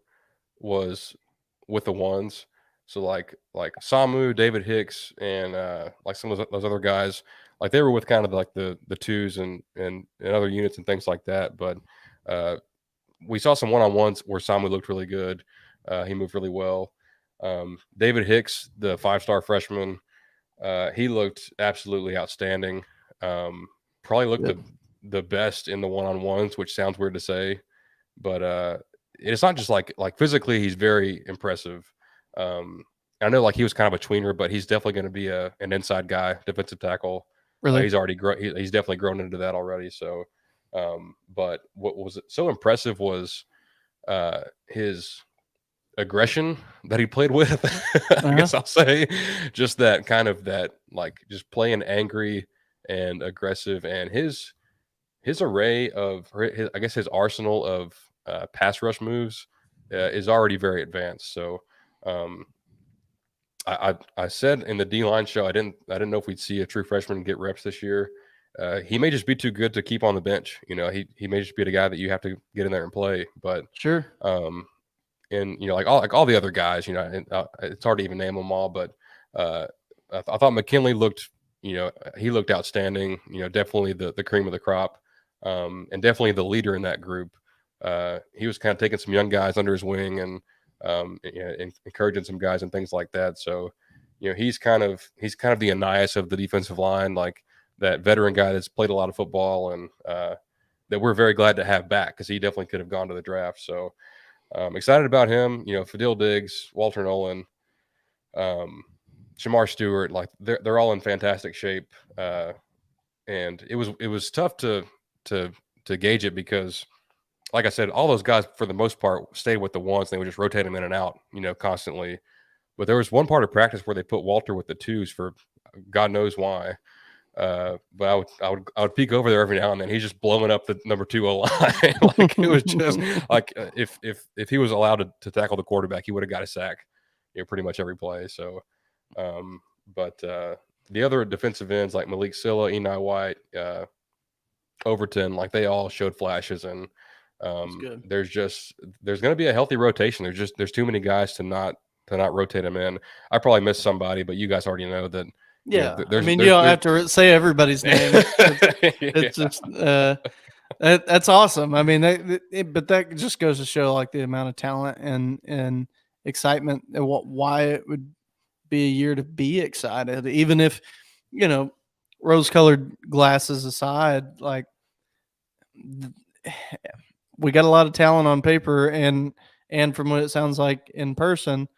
was with the ones. So like Samu, David Hicks, and like some of those other guys, like they were with kind of like the twos and other units and things like that. But we saw some one-on-ones where Samu looked really good. He moved really well. David Hicks, the 5-star freshman, he looked absolutely outstanding. Probably looked the best in the one-on-ones, which sounds weird to say, but it's not just like physically he's very impressive. I know like he was kind of a tweener, but he's definitely going to be an inside guy, defensive tackle. Really? He's already he's definitely grown into that already. So, but what was so impressive was his aggression that he played with. I guess I'll say just that kind of that, like just playing angry and aggressive, and his array of I guess his arsenal of pass rush moves is already very advanced. So I said in the D-line show I didn't know if we'd see a true freshman get reps this year. He may just be too good to keep on the bench. He may just be the guy that you have to get in there and play. But sure. And like all the other guys, it's hard to even name them all. But I thought McKinley looked, he looked outstanding. Definitely the cream of the crop, and definitely the leader in that group. He was kind of taking some young guys under his wing and encouraging some guys and things like that. So, he's kind of the Anais of the defensive line, like that veteran guy that's played a lot of football and that we're very glad to have back, because he definitely could have gone to the draft. So. Excited about him. Fadil Diggs, Walter Nolan, Shamar Stewart, like they're all in fantastic shape. And it was tough to gauge it because, like I said, all those guys for the most part stayed with the ones. They would just rotate them in and out, constantly. But there was one part of practice where they put Walter with the twos for God knows why. But I would peek over there every now and then. He's just blowing up the number 2 O line. Like it was just like if he was allowed to tackle the quarterback, he would have got a sack, pretty much every play. So, but the other defensive ends like Malik Silla, Eni White, Overton, like they all showed flashes, and there's going to be a healthy rotation. There's too many guys to not rotate them in. I probably missed somebody, but you guys already know that. Yeah, I mean, you don't have to say everybody's name. It's just that's awesome. I mean, but that just goes to show like the amount of talent and excitement and why it would be a year to be excited, even if rose-colored glasses aside. Like we got a lot of talent on paper, and from what it sounds like in person.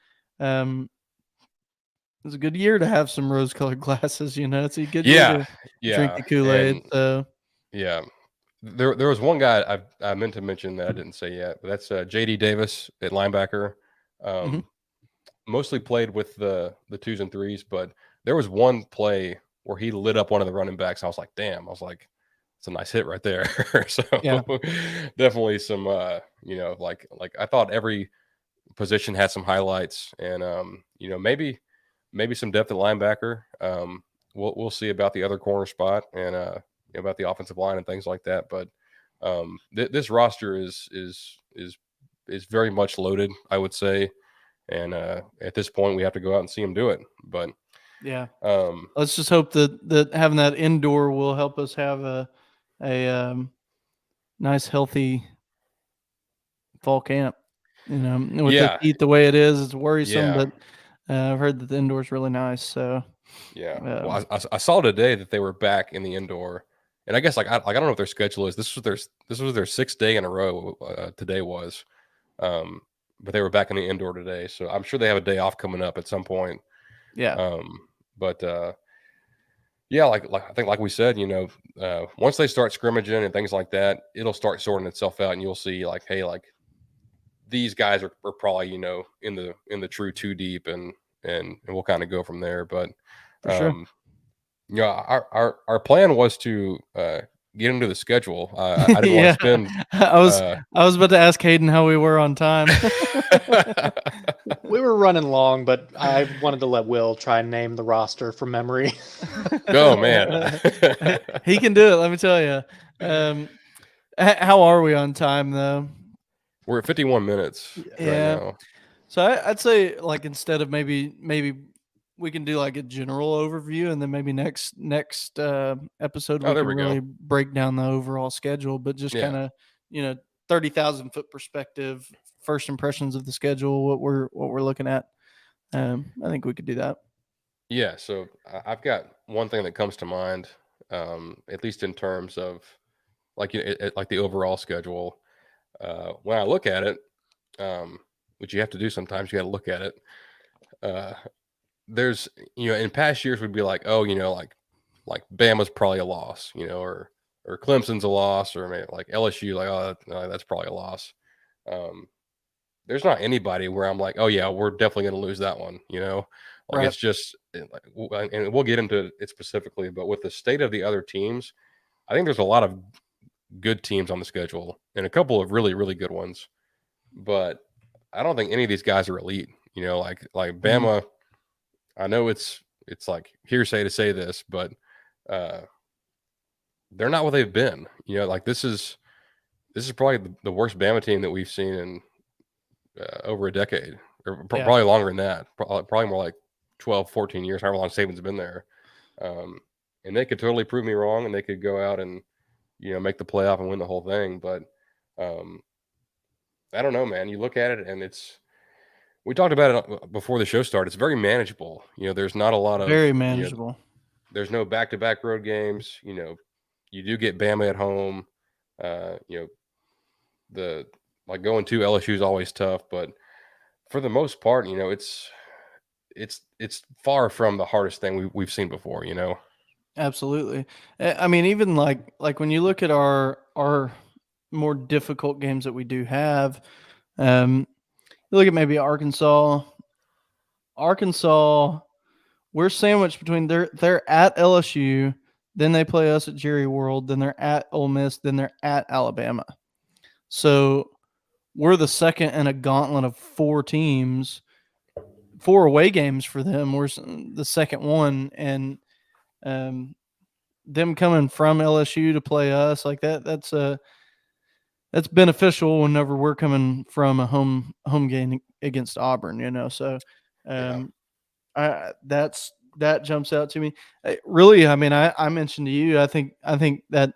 It's a good year to have some rose-colored glasses. It's a good year to drink the Kool-Aid. So yeah, there was one guy I meant to mention that I didn't say yet, but that's JD Davis at linebacker. mostly played with the twos and threes, but there was one play where he lit up one of the running backs. I was like, damn. I was like, it's a nice hit right there. So Yeah. definitely some like I thought every position had some highlights, and maybe some depth at linebacker. We'll see about the other corner spot and about the offensive line and things like that. But this roster is very much loaded, I would say. And at this point, we have to go out and see them do it. But Yeah. um, Let's just hope that having that indoor will help us have a nice, healthy fall camp. With the yeah, heat the way it is, it's worrisome. yeah, But I've heard that the indoor is really nice. So yeah. Well, um, I saw today that they were back in the indoor, and I guess I don't know what their schedule is. This was their sixth day in a row. Today was, but they were back in the indoor today, so I'm sure they have a day off coming up at some point. yeah, But yeah, like I think, like we said, once they start scrimmaging and things like that, it'll start sorting itself out, and you'll see like, hey, like these guys are probably in the true two deep, and we'll kind of go from there. But for sure. our plan was to get into the schedule. I didn't want Yeah. to spend. I was Uh, I was about to ask Hayden how we were on time. We were running long, but I wanted to let Will try and name the roster from memory. oh man, He can do it. Let me tell you. How are we on time though? we're at 51 minutes right Yeah. now. So I'd say like instead of maybe we can do like a general overview, and then maybe next episode Oh, we there can we go. really break down the overall schedule, but just Yeah. kind of 30,000-foot perspective, first impressions of the schedule, what we're looking at. I think we could do that. Yeah, so I've got one thing that comes to mind, at least in terms of like like the overall schedule. When I look at it, which you have to do sometimes, you got to look at it. Uh, there's in past years we'd be like, oh, like Bama's probably a loss, or Clemson's a loss, or maybe like LSU, like oh that's probably a loss. Um, there's not anybody where I'm like, oh yeah, we're definitely going to lose that one. Like Right. it's just and we'll get into it specifically, but with the state of the other teams, I think there's a lot of good teams on the schedule and a couple of really really good ones, but I don't think any of these guys are elite. Like Mhm. Bama. I know it's like hearsay to say this, but uh, they're not what they've been. Like this is probably the worst Bama team that we've seen in over a decade, or Yeah. probably longer than that. Probably more like 12, 14 years, however long Saban's been there. And they could totally prove me wrong, and they could go out and make the playoff and win the whole thing. But um, I don't know, man. You look at it, and we talked about it before the show started. It's very manageable. There's not a lot of Very manageable. there's no back-to-back road games. You do get Bama at home. Uh, you know, the like going to LSU is always tough, but for the most part, it's far from the hardest thing we've seen before. Absolutely. I mean, even like when you look at our more difficult games that we do have, you look at maybe Arkansas. Arkansas, we're sandwiched between they're at LSU, then they play us at Jerry World, then they're at Ole Miss, then they're at Alabama. So we're the second in a gauntlet of four teams, four away games for them. We're the second one, and um, them coming from LSU to play us like that. That's beneficial whenever we're coming from a home game against Auburn. So Yeah. that jumps out to me. Really, I mean, I mentioned to you, I think that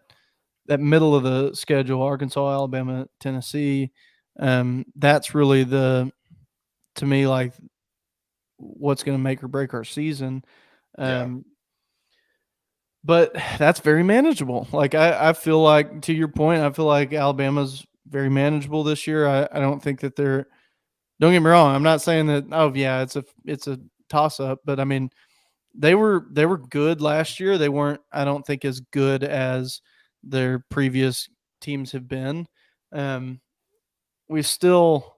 middle of the schedule, Arkansas, Alabama, Tennessee, that's really to me, like what's going to make or break our season. Yeah. But that's very manageable. Like I feel like, to your point, I feel like Alabama's very manageable this year. I don't think that they're. Don't get me wrong. I'm not saying that. Oh yeah, it's a toss up. But I mean, they were good last year. They weren't. I don't think as good as their previous teams have been. We still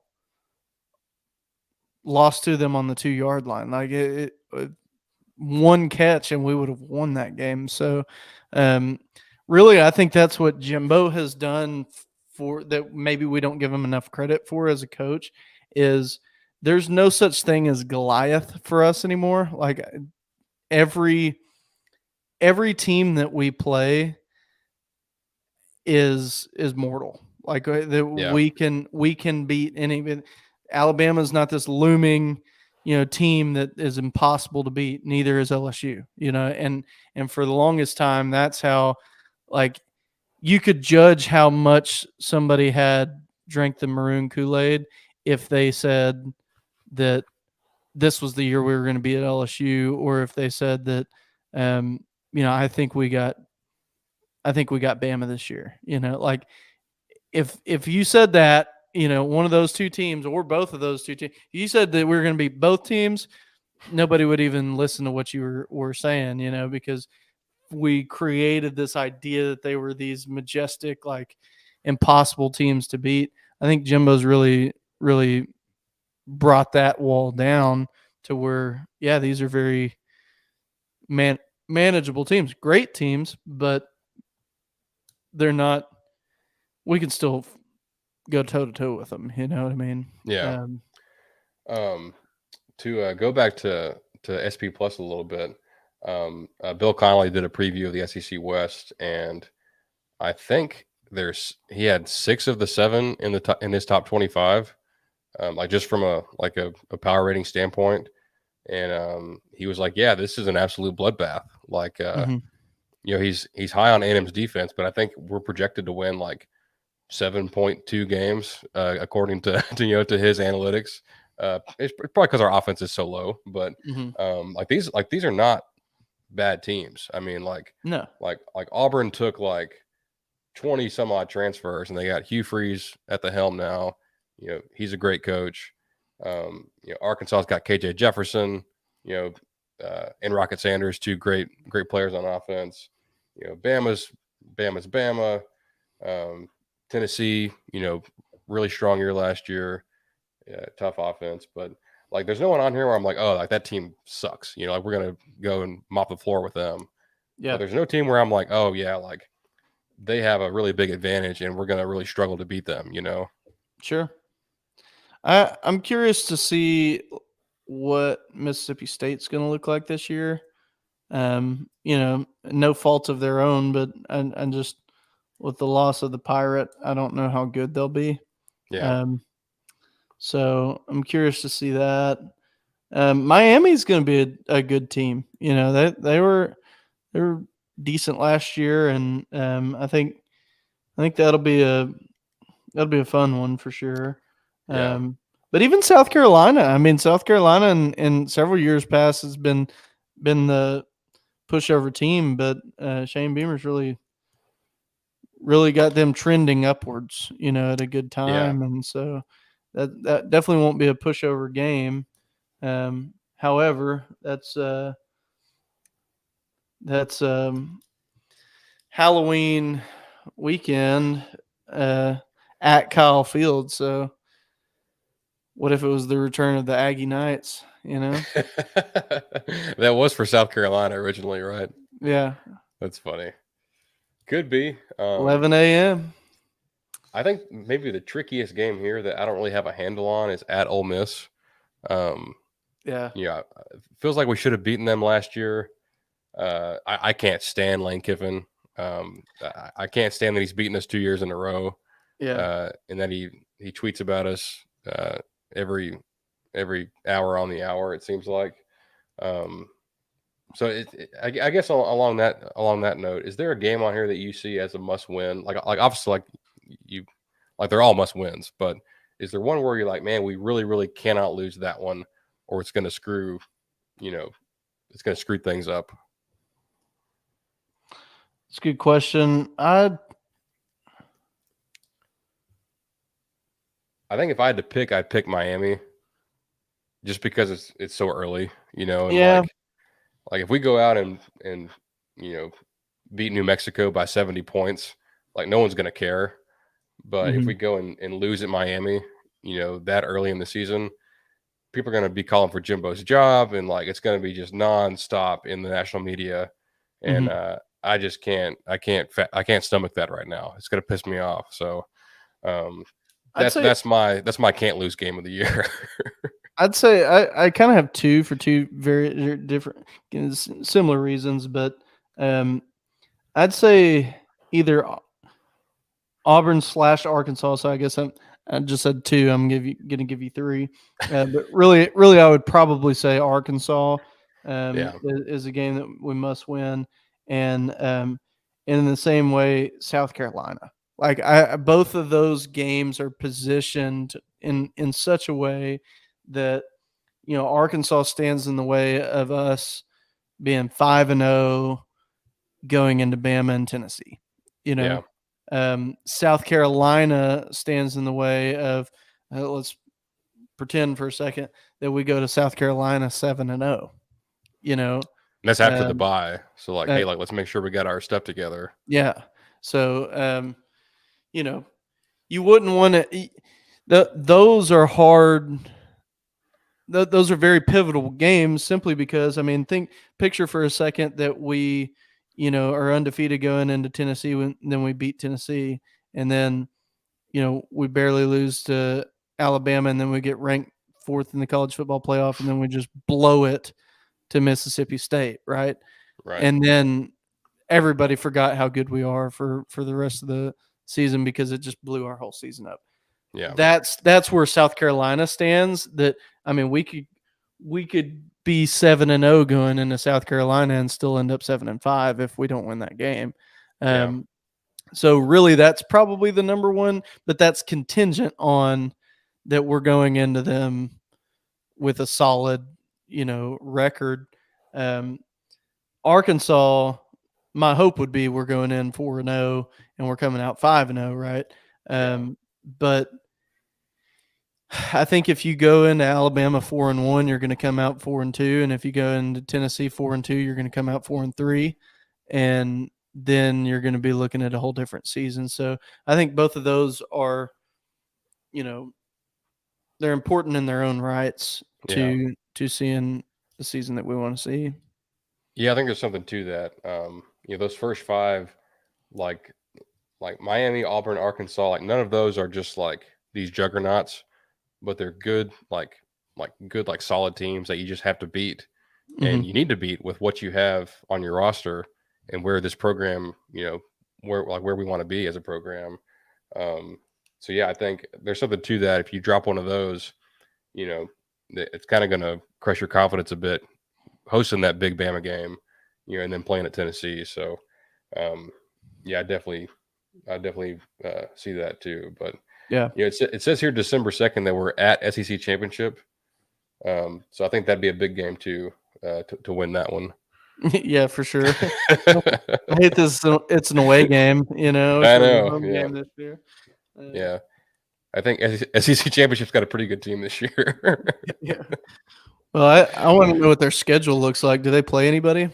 lost to them on the 2-yard line. Like one catch and we would have won that game. So, really, I think that's what Jimbo has done for that. Maybe we don't give him enough credit for as a coach. Is there's no such thing as Goliath for us anymore. Like every team that we play is mortal. Like that Yeah. we can beat any. Alabama's not this looming, team that is impossible to beat. Neither is LSU. And for the longest time, that's how, like, you could judge how much somebody had drank the maroon Kool-Aid if they said that this was the year we were going to be at LSU, or if they said that, I think we got Bama this year. Like if you said that, one of those two teams or both of those two teams, you said that we were going to beat both teams, nobody would even listen to what you were saying, because we created this idea that they were these majestic, like impossible teams to beat. I think Jimbo's really, really brought that wall down to where, yeah, these are very manageable teams, great teams, but they're not. We can still go toe to toe with them. You know what I mean? Yeah. To go back to SP Plus a little bit, Bill Connolly did a preview of the SEC West, and I think he had 6 of the 7 in his top 25, like just from a power rating standpoint, and he was like, yeah, this is an absolute bloodbath. Like, he's high on A&M's defense, but I think we're projected to win like 7.2 games, according to his analytics. It's probably because our offense is so low, but these are not bad teams. I mean, no, like Auburn took like 20 some odd transfers, and they got Hugh Freeze at the helm now. He's a great coach. Arkansas's got KJ Jefferson, and Rocket Sanders, 2 great players on offense. Bama's Bama. Tennessee, really strong year last year. Yeah, tough offense, but like there's no one on here where I'm like, oh, like that team sucks. Like we're gonna go and mop the floor with them. yeah, But there's no team where I'm like, oh yeah, like they have a really big advantage and we're gonna really struggle to beat them. Sure. I'm curious to see what Mississippi State's going to look like this year. No fault of their own, but and just with the loss of the Pirate, I don't know how good they'll be. Yeah. So I'm curious to see that. Miami's going to be a good team. They were decent last year, and I think that'll be a fun one for sure. Yeah. But even South Carolina, in several years past has been the pushover team, but Shane Beamer's really got them trending upwards, at a good time. And so that definitely won't be a pushover game. However, that's Halloween weekend at Kyle Field. So what if it was the return of the Aggie Knights, That was for South Carolina originally, right? Yeah. That's funny. Could be. 11 a.m. I think maybe the trickiest game here that I don't really have a handle on is at Ole Miss. Yeah. It feels like we should have beaten them last year. I can't stand Lane Kiffin. I can't stand that he's beaten us 2 years in a row. Yeah. And that he tweets about us every hour on the hour, it seems like. So I guess along that note, is there a game on here that you see as a must win? Like obviously they're all must wins, but is there one where you're like, man, we really, really cannot lose that one, or it's going to screw, it's going to screw things up? It's a good question. I think if I had to pick, I'd pick Miami, just because it's so early, and Yeah. like if we go out and beat New Mexico by 70 points, like no one's going to care. But if we go and lose at Miami, that early in the season, people are going to be calling for Jimbo's job, and like it's going to be just nonstop in the national media, and I just I can't stomach that right now. It's going to piss me off. So that's my can't lose game of the year. I'd say I kind of have two for two very different, similar reasons, but I'd say either Auburn / Arkansas. So I guess I just said two. I'm going to give you three, but really, I would probably say Arkansas is a game that we must win, and in the same way, South Carolina. Like both of those games are positioned in such a way that Arkansas stands in the way of us being 5-0 going into Bama and Tennessee. South Carolina stands in the way of let's pretend for a second that we go to South Carolina 7-0. That's after the bye. So like, hey, like let's make sure we got our stuff together. Yeah. So you wouldn't want to. Those are hard. Those are very pivotal games simply because, picture for a second that we, are undefeated going into Tennessee, then we beat Tennessee, and then, we barely lose to Alabama, and then we get ranked 4th in the college football playoff, and then we just blow it to Mississippi State, right? Right. And then everybody forgot how good we are for the rest of the season because it just blew our whole season up. Yeah. That's where South Carolina stands. That we could be 7-0 going into South Carolina and still end up 7-5 if we don't win that game. So really, that's probably the number one, but that's contingent on that we're going into them with a solid, record. Arkansas, my hope would be we're going in 4-0 and we're coming out 5-0, right? But I think if you go into Alabama 4-1, you're going to come out 4-2, and if you go into Tennessee 4-2, you're going to come out 4-3, and then you're going to be looking at a whole different season. So I think both of those are, they're important in their own rights to seeing the season that we want to see. Yeah, I think there's something to that. Those first 5, like Miami, Auburn, Arkansas, like none of those are just like these juggernauts, but they're good, like solid teams that you just have to beat, and you need to beat with what you have on your roster and where this program, where we want to be as a program. So yeah, I think there's something to that. If you drop one of those, it's kind of going to crush your confidence a bit hosting that big Bama game, and then playing at Tennessee. So, yeah, I definitely see that too. But yeah, it says here December 2nd that we're at SEC Championship. So I think that'd be a big game too, to win that one. Yeah, for sure. I hate this. It's an away game, I know. Yeah. Game this year. Yeah. I think SEC Championship's got a pretty good team this year. Yeah. Well, I want to know what their schedule looks like. Do they play anybody?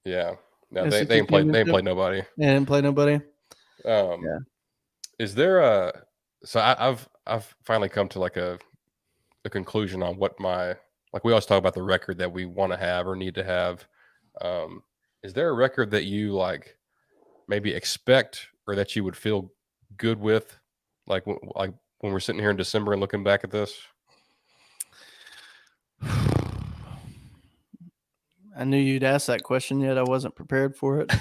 Yeah. No, they ain't play nobody. They didn't play nobody. Yeah. Is there so I've finally come to like a conclusion on what we always talk about the record that we want to have or need to have. Is there a record that you like maybe expect or that you would feel good with, like when we're sitting here in December and looking back at this? I knew you'd ask that question, yet I wasn't prepared for it.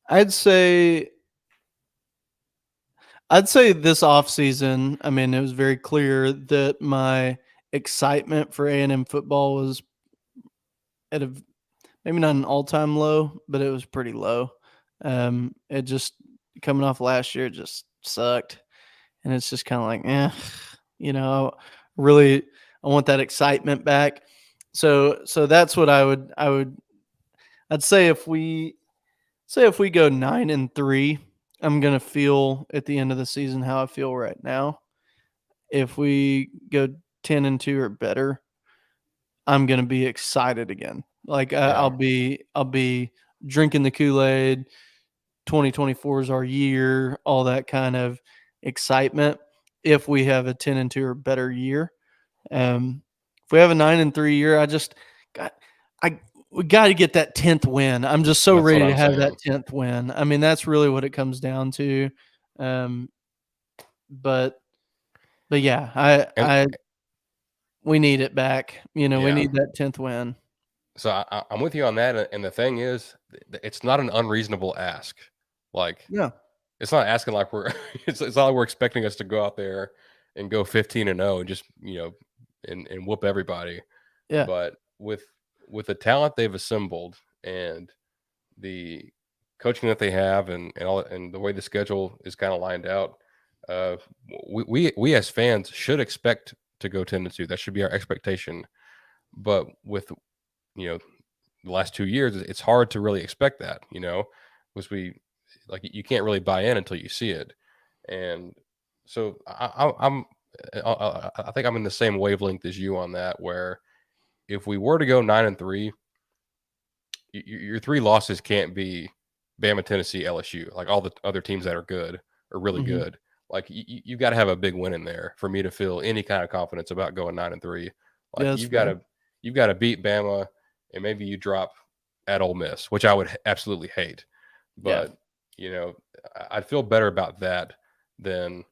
I'd say this offseason, it was very clear that my excitement for A&M football was at maybe not an all-time low, but it was pretty low. It just coming off last year, it just sucked. And it's just kind of like, really, I want that excitement back. So that's what I'd say if we go 9-3, I'm going to feel at the end of the season how I feel right now. If we go 10-2 or better, I'm going to be excited again. Like I'll be drinking the Kool-Aid. 2024 is our year, all that kind of excitement. If we have a 10-2 or better year, If we have a 9-3 year, we got to get that 10th win. I'm just so That's what ready to I'm have that saying. 10th win. I mean, that's really what it comes down to. But yeah, And we need it back. We yeah, need that 10th win. so I'm with you on that. And the thing is, it's not an unreasonable ask. Like, Yeah. it's not asking like we're it's not like we're expecting us to go out there and go 15-0 and just and whoop everybody. Yeah. But with the talent they've assembled and the coaching that they have and the way the schedule is kind of lined out, uh, we as fans should expect to go 10-2. That should be our expectation. But with the last 2 years, it's hard to really expect that. Was we like you can't really buy in until you see it, and so I think I'm in the same wavelength as you on that. Where if we were to go 9-3, your three losses can't be Bama, Tennessee, LSU. Like all the other teams that are good or really Mhm. good. Like you've got to have a big win in there for me to feel any kind of confidence about going 9-3. Like Yeah, that's fair. you've got to beat Bama, and maybe you drop at Ole Miss, which I would absolutely hate. Yeah. But I'd feel better about that than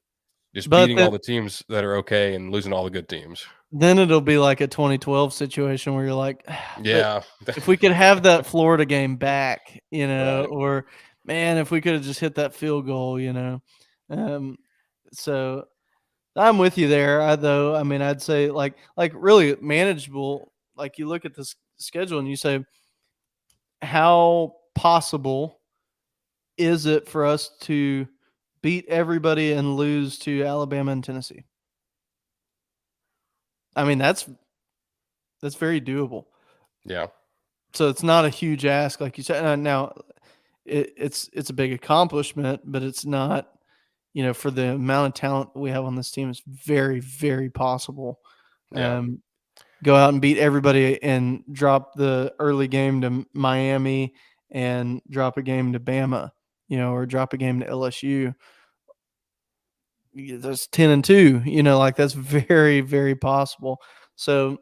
just But beating all the teams that are okay and losing all the good teams. then it'll be like a 2012 situation where you're like, but Yeah, if we could have that Florida game back, right. or man, if we could have just hit that field goal, so I'm with you there. I mean, I'd say like really manageable. Like you look at this schedule and you say, how possible is it for us to beat everybody and lose to Alabama and Tennessee? I mean, that's very doable. Yeah, So it's not a huge ask, like you said. Now, it's a big accomplishment, but it's not. For the amount of talent we have on this team, it's very, very possible. yeah, Go out and beat everybody and drop the early game to Miami and drop a game to Bama, or drop a game to LSU. That's 10-2. Like that's very, very possible. So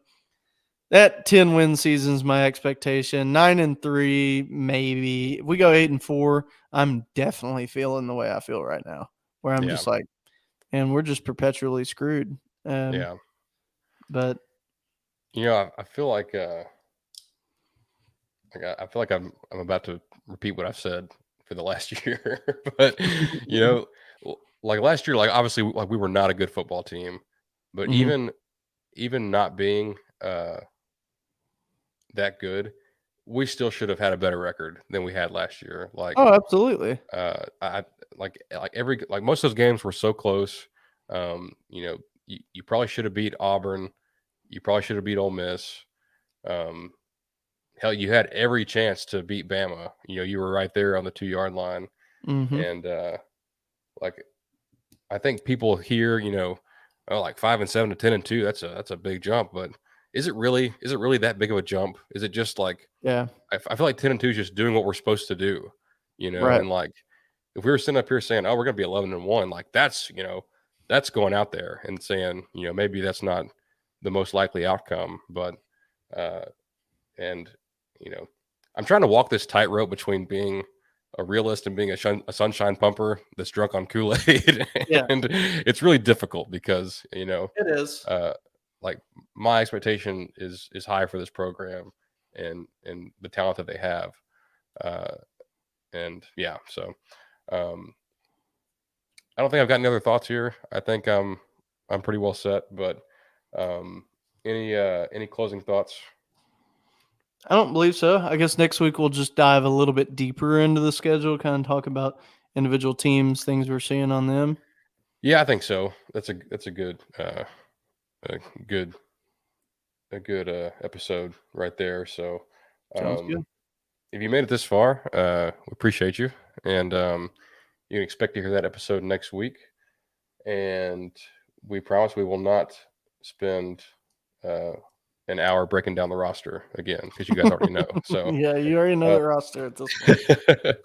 that 10-win season is my expectation. 9-3, maybe. If we go 8-4, I'm definitely feeling the way I feel right now, where I'm yeah, just like, and we're just perpetually screwed. yeah. But I feel like I feel like I'm about to repeat what I've said for the last year, but like last year, like obviously, like we were not a good football team, but Mhm. even not being that good, we still should have had a better record than we had last year. Like Oh, absolutely. I like most of those games were so close. You probably should have beat Auburn. You probably should have beat Ole Miss. Um, Hell, you had every chance to beat Bama. You were right there on the 2-yard line, Mhm. and like I think people hear, like 5-7 to 10-2. That's a big jump, but is it really that big of a jump? Is it just like Yeah. I feel like 10-2 is just doing what we're supposed to do, Right. and like if we were sitting up here saying, oh, we're gonna be 11-1, like that's going out there and saying, maybe that's not the most likely outcome, but uh and I'm trying to walk this tightrope between being a realist and being a sunshine pumper that's drunk on Kool-Aid. Yeah. And it's really difficult because It is. uh like my expectation is high for this program and the talent that they have, uh and yeah, so um I don't think I've got any other thoughts here. I think I'm pretty well set, but um any closing thoughts? I don't believe so. I guess next week we'll just dive a little bit deeper into the schedule, kind of talk about individual teams, things we're seeing on them. Yeah, I think so. That's a good a good episode right there. So Sounds um good. if you made it this far, we appreciate you, and you can expect to hear that episode next week. And we promise we will not spend uh an hour breaking down the roster again because you guys already know. So Yeah, you already know uh, the roster at this point.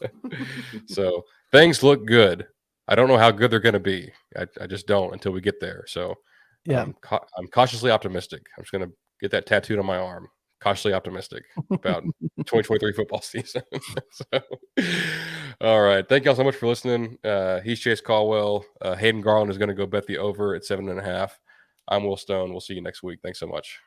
so things look good. I don't know how good they're going to be. I just don't until we get there. So Yeah. I'm cautiously optimistic. I'm just going to get that tattooed on my arm. Cautiously optimistic about 2023 football season. So, all right. Thank y'all so much for listening. He's Chase Caldwell. Hayden Garland is going to go bet the over at 7.5. I'm Will Stone. We'll see you next week. Thanks so much.